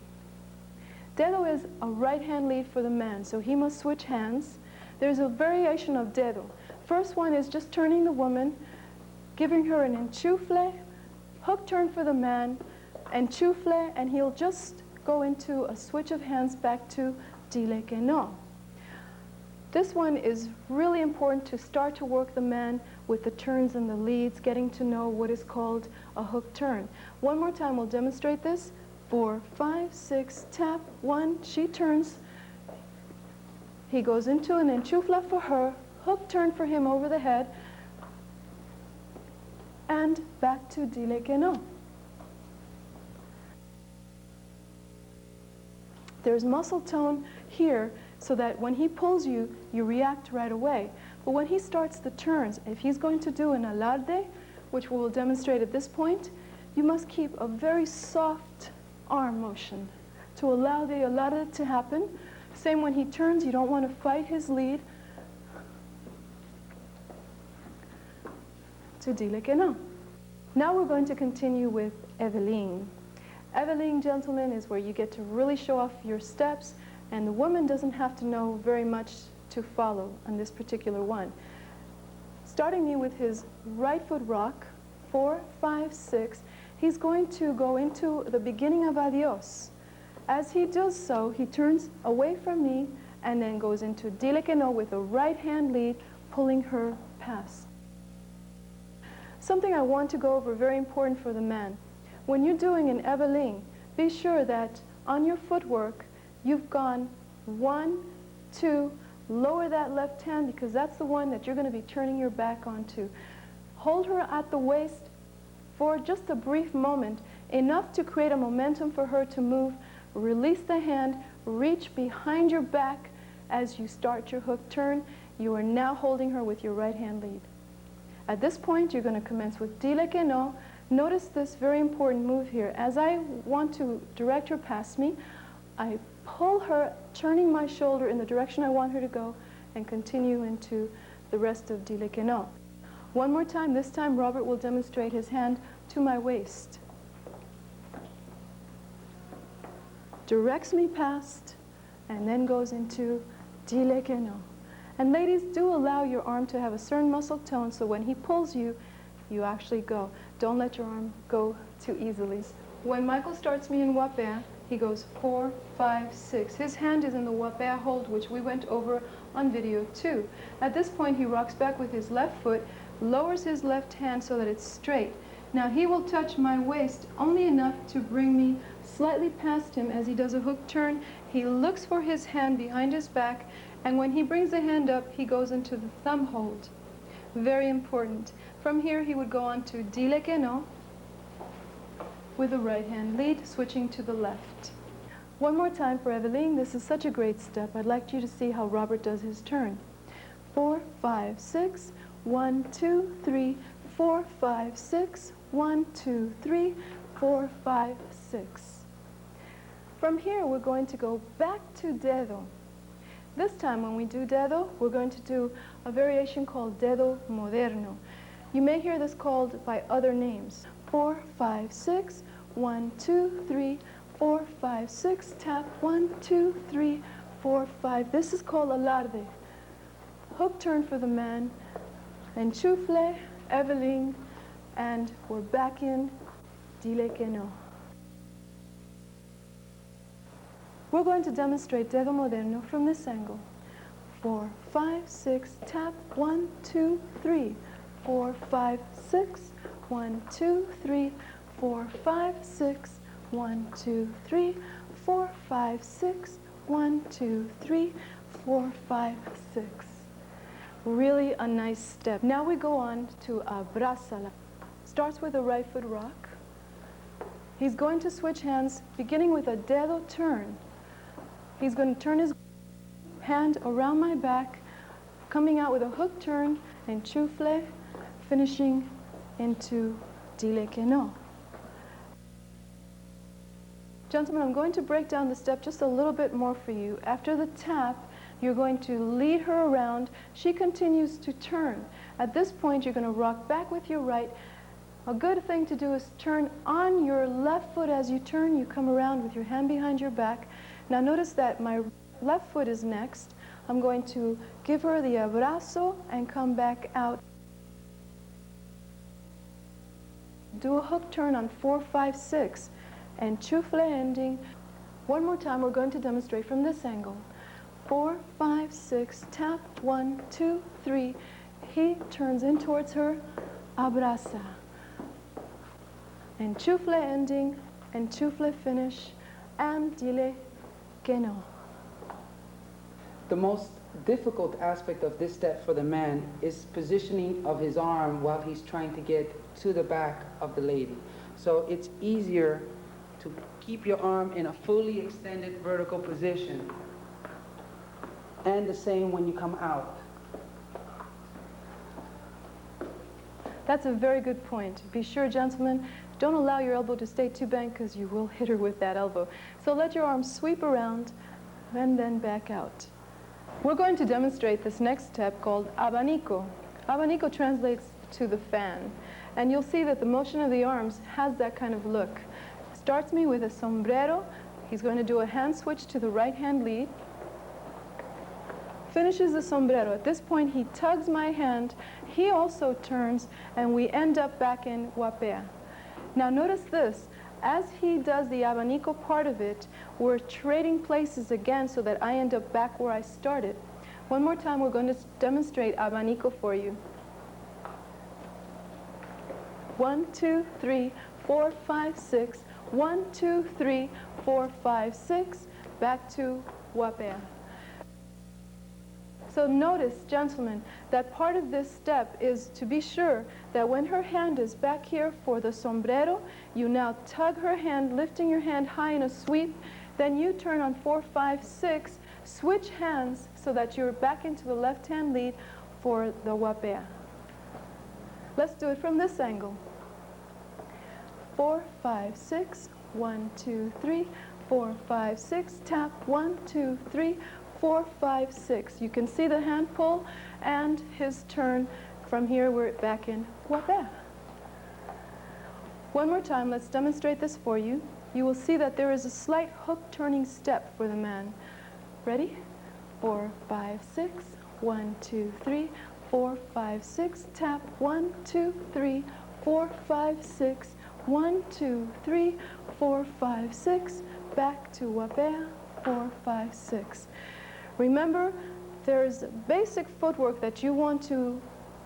Dedo is a right hand lead for the man, so he must switch hands. There's a variation of dedo. First one is just turning the woman, giving her an enchufle, hook turn for the man, enchufle, and he'll just go into a switch of hands back to dile que no. This one is really important to start to work the man with the turns and the leads, getting to know what is called a hook turn. One more time, we'll demonstrate this. 4, 5, 6, tap, 1, she turns. He goes into an enchufla for her, hook turn for him over the head, and back to dile que no. There's muscle tone here so that when he pulls you, you react right away. But when he starts the turns, if he's going to do an alarde, which we will demonstrate at this point, you must keep a very soft arm motion to allow the alarde to happen. Same when he turns, you don't want to fight his lead. To dile que no. Now we're going to continue with Eveline. Eveline, gentlemen, is where you get to really show off your steps, and the woman doesn't have to know very much to follow on this particular one. Starting me with his right foot rock, 4, 5, 6, he's going to go into the beginning of adios. As he does so, he turns away from me and then goes into dile que no with a right hand lead, pulling her past. Something I want to go over, very important for the man. When you're doing an Eveline, be sure that on your footwork, you've gone 1, 2, lower that left hand because that's the one that you're going to be turning your back onto. Hold her at the waist for just a brief moment, enough to create a momentum for her to move. Release the hand, reach behind your back as you start your hook turn. You are now holding her with your right hand lead. At this point, you're going to commence with dile que no. Notice this very important move here. As I want to direct her past me, I pull her, turning my shoulder in the direction I want her to go, and continue into the rest of dile que no. One more time. This time, Robert will demonstrate his hand to my waist. Directs me past, and then goes into dile que no. And ladies, do allow your arm to have a certain muscle tone so when he pulls you, you actually go. Don't let your arm go too easily. When Michael starts me in wapea, he goes 4, 5, 6. His hand is in the wapea hold, which we went over on video too. At this point, he rocks back with his left foot, lowers his left hand so that it's straight. Now he will touch my waist only enough to bring me slightly past him as he does a hook turn. He looks for his hand behind his back, and when he brings the hand up, he goes into the thumb hold. Very important. From here, he would go on to dile que no with the right hand lead, switching to the left. One more time for Eveline. This is such a great step. I'd like you to see how Robert does his turn. 4, 5, 6, 1, 2, 3, 4, 5, 6, 1, 2, 3, 4, 5, 6. From here, we're going to go back to dedo. This time when we do dedo, we're going to do a variation called dedo moderno. You may hear this called by other names. 4, 5, 6, 1, 2, 3, 4, 5, 6, tap, 1, 2, 3, 4, 5. This is called alarde. Hook turn for the man, enchufle, Eveline, and we're back in dile que no. We're going to demonstrate dedo moderno from this angle. 4, 5, 6, tap, 1, 2, 3, 4, 5, 6, 1, 2, 3, 4, 5, 6, 1, 2, 3, 4, 5, 6, 1, 2, 3, 4, 5, 6. Really a nice step. Now we go on to abrázala. Starts with a right foot rock. He's going to switch hands, beginning with a dedo turn. He's going to turn his hand around my back, coming out with a hook turn, enchufle, finishing into dile que no. Gentlemen, I'm going to break down the step just a little bit more for you. After the tap, you're going to lead her around. She continues to turn. At this point, you're going to rock back with your right. A good thing to do is turn on your left foot as you turn. You come around with your hand behind your back. Now notice that my left foot is next. I'm going to give her the abrazo and come back out. Do a hook turn on 4, 5, 6, and enchufle ending. One more time, we're going to demonstrate from this angle. 4, 5, 6, tap, 1, 2, 3. He turns in towards her, abraza. Enchufle ending, enchufle finish, and dile que no. The most difficult aspect of this step for the man is positioning of his arm while he's trying to get to the back of the lady. So it's easier to keep your arm in a fully extended vertical position, and the same when you come out. That's a very good point. Be sure, gentlemen, don't allow your elbow to stay too bent because you will hit her with that elbow. So let your arm sweep around and then back out. We're going to demonstrate this next step called abanico. Abanico translates to the fan. And you'll see that the motion of the arms has that kind of look. Starts me with a sombrero. He's going to do a hand switch to the right hand lead. Finishes the sombrero. At this point, he tugs my hand. He also turns, and we end up back in guapea. Now notice this. As he does the abanico part of it, we're trading places again so that I end up back where I started. One more time, we're going to demonstrate abanico for you. 1, 2, 3, 4, 5, 6. 1, 2, 3, 4, 5, 6. Back to guapea. So notice, gentlemen, that part of this step is to be sure that when her hand is back here for the sombrero, you now tug her hand, lifting your hand high in a sweep. Then you turn on 4, 5, 6, switch hands so that you're back into the left hand lead for the guapea. Let's do it from this angle. 4, 5, 6, 1, 2, 3, 4, 5, 6, tap, 1, 2, 3, 4, 5, 6. You can see the hand pull and his turn. From here, we're back in guapea. One more time, let's demonstrate this for you. You will see that there is a slight hook turning step for the man. Ready? 4, 5, 6, 1, 2, 3, 4, 5, 6, tap, 1, 2, 3, 4, 5, 6, 1, 2, 3, 4, 5, 6, back to guapea, 4, 5, 6. Remember, there's basic footwork that you want to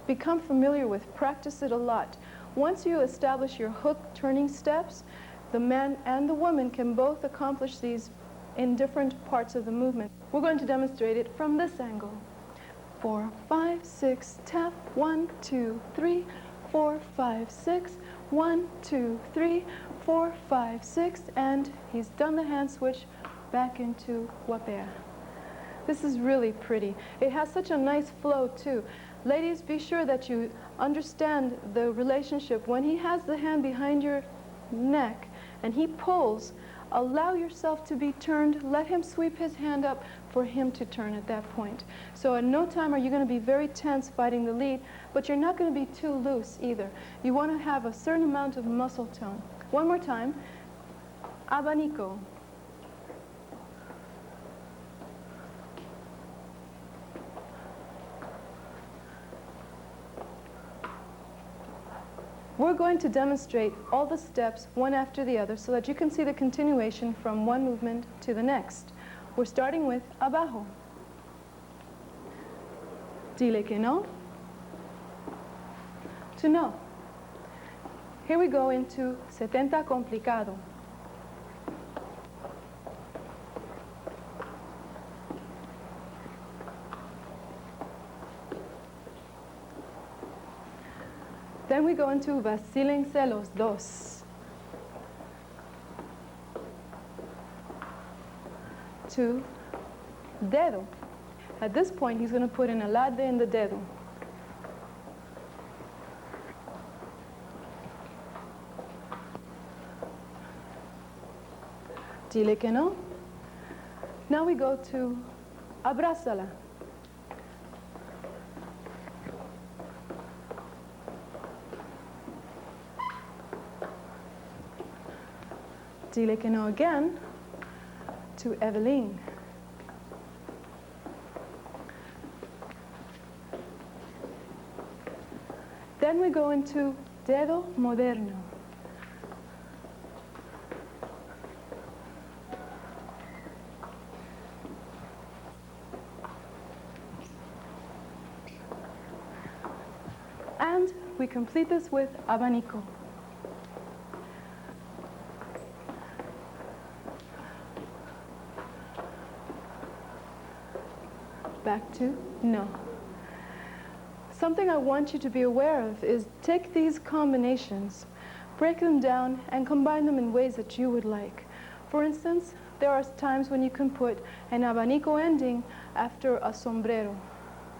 become familiar with. Practice it a lot. Once you establish your hook turning steps, the man and the woman can both accomplish these in different parts of the movement. We're going to demonstrate it from this angle. 4, 5, 6, tap, 1, 2, 3, 4, 5, 6, 1, 2, 3, 4, 5, 6, and he's done the hand switch back into guapea. This is really pretty. It has such a nice flow too. Ladies, be sure that you understand the relationship. When he has the hand behind your neck and he pulls, allow yourself to be turned. Let him sweep his hand up for him to turn at that point. So at no time are you going to be very tense fighting the lead, but you're not going to be too loose either. You want to have a certain amount of muscle tone. One more time. Abanico. We're going to demonstrate all the steps one after the other so that you can see the continuation from one movement to the next. We're starting with abajo. Dile que no. To no. Here we go into 70 complicado. Then we go into vacílense los dos. To dedo. At this point, he's going to put an alarde in the dedo. Dile que no. Now we go to abrázala. Dile que no again to Evelyn. Then we go into dedo moderno. And we complete this with abanico. back to no. Something I want you to be aware of is take these combinations, break them down, and combine them in ways that you would like. For instance, there are times when you can put an abanico ending after a sombrero.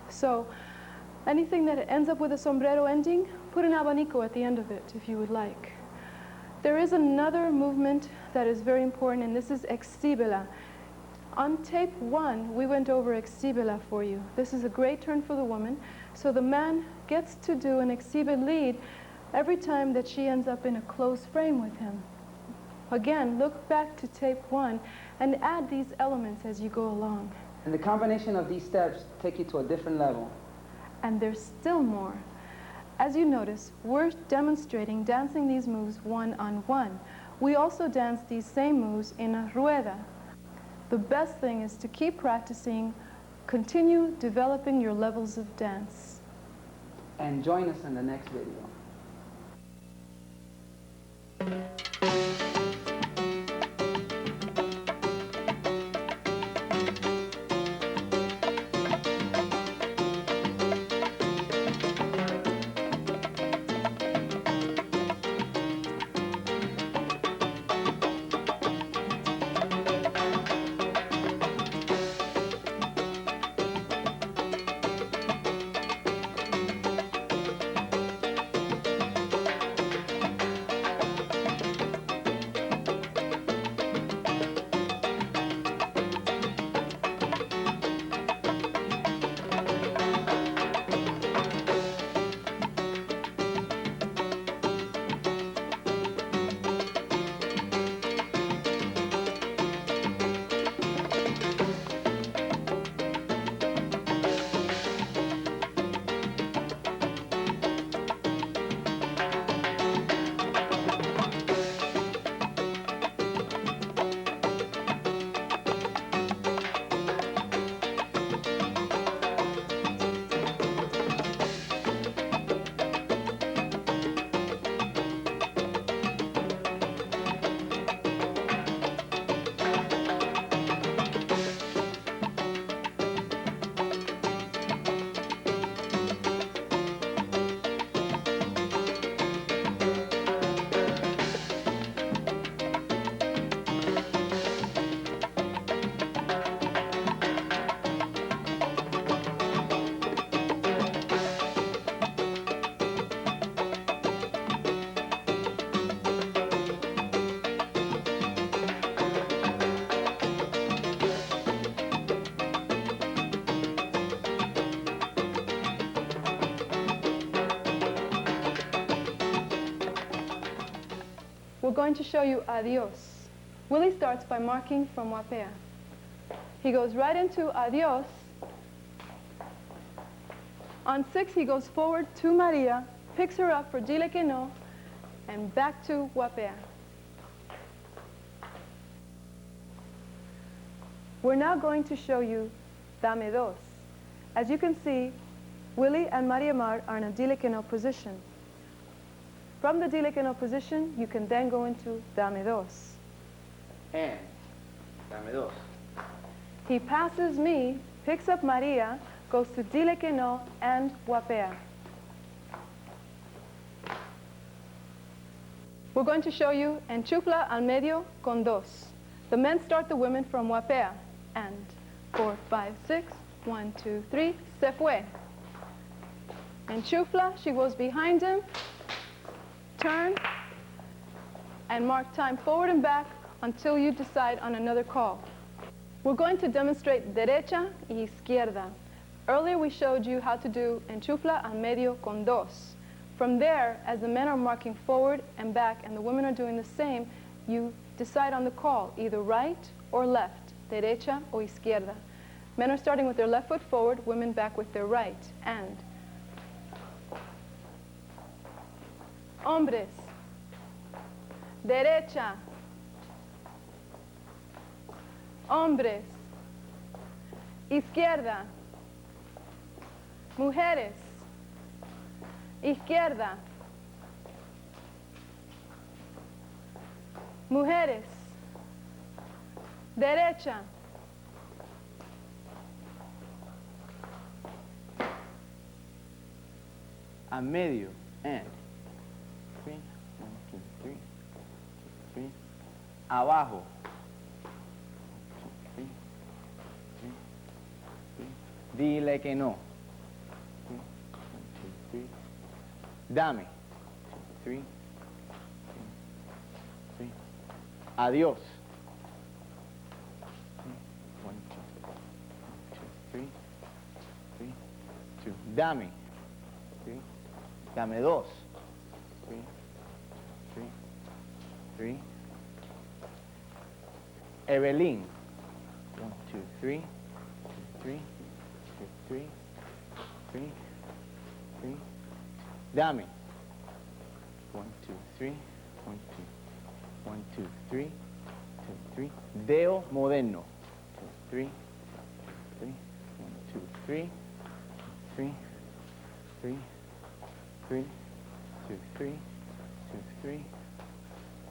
So anything that ends up with a sombrero ending, put an abanico at the end of it if you would like. There is another movement that is very important, and this is exhibela. On tape 1, we went over exhibela for you. This is a great turn for the woman. So the man gets to do an exhibit lead every time that she ends up in a close frame with him. Again, look back to tape 1 and add these elements as you go along. And the combination of these steps take you to a different level. And there's still more. As you notice, we're demonstrating dancing these moves one-on-one. We also dance these same moves in a rueda. The best thing is to keep practicing, continue developing your levels of dance. And join us in the next video. We're going to show you adios. Willie starts by marking from wapea. He goes right into adios. On 6, he goes forward to Maria, picks her up for dile que no, and back to wapea. We're now going to show you dame dos. As you can see, Willie and Maria Mar are in a dile que no position. From the dile que no position, you can then go into dame dos. And dame dos. He passes me, picks up Maria, goes to dile que no and wapea. We're going to show you enchufla al medio con dos. The men start the women from wapea. And 4, 5, 6, 1, 2, 3, se fue. Enchufla, she goes behind him, turn, and mark time forward and back until you decide on another call. We're going to demonstrate derecha y izquierda. Earlier we showed you how to do enchufla al medio con dos. From there, as the men are marking forward and back and the women are doing the same, you decide on the call, either right or left, derecha o izquierda. Men are starting with their left foot forward, women back with their right. And hombres, derecha, hombres, izquierda, mujeres, izquierda, mujeres, derecha, a medio, and. 3, 1, 2, 3, 3. Abajo. 1, 2, 3, 3, 3. Dile que no. 3, 1, 2, 3. Dame. 3, 3. Adiós. 1, 2, 3, 3, 2. Dame. 3. Dame 2. 3, 3, 3. Evelyn. 1, 2, 3, 3, 3, 3, 3. Dame. 1, 2, 3, 1, 2, 1, 2, 3, 2, 3. Deo moderno. 2, 3, 3, 1, 2, 3, 3, 3, 3, 2, 3, 2, 3,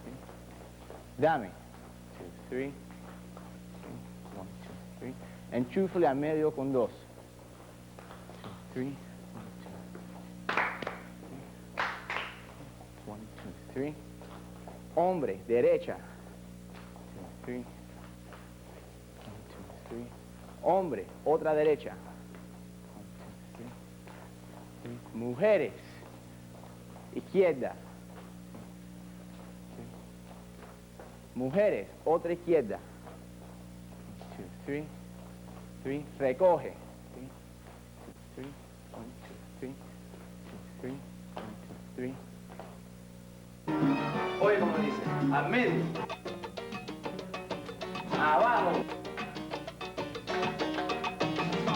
3. Dame. 2, 3, 1, 2, 3. Enchúfale a medio con 2. 2, 3, 1, 2, 3. Hombre, derecha. 2, 3, 1, 2, 3. Hombre, otra derecha. 1, 2, 3, 3. Mujeres, izquierda. 3. Mujeres, otra izquierda. 1, 2, 3, 3. Recoge. 3, 2, 3, 1, 2, 3, 3, 1, 2, 3. Oye, como dice, al medio, abajo,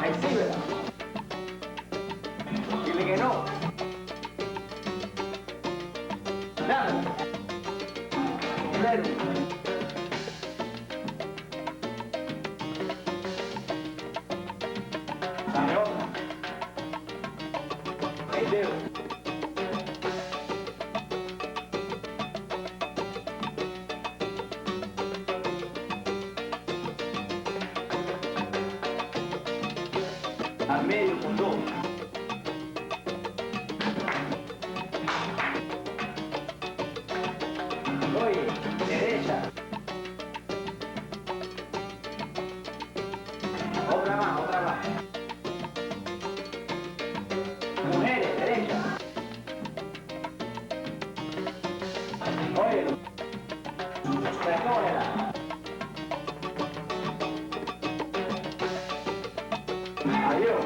exhíbela, dile que no, dale, primero, dame otra, el dedo. Al medio con 2. Oye, derecha. Otra más, otra más. Mujeres, derecha. Oye, recógela. Adiós.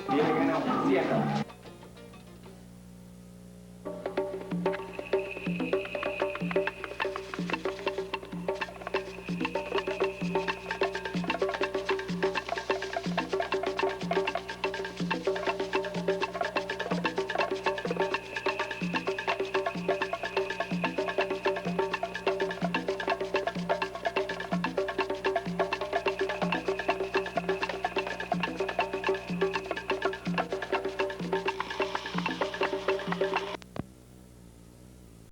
Dile que no, cierra.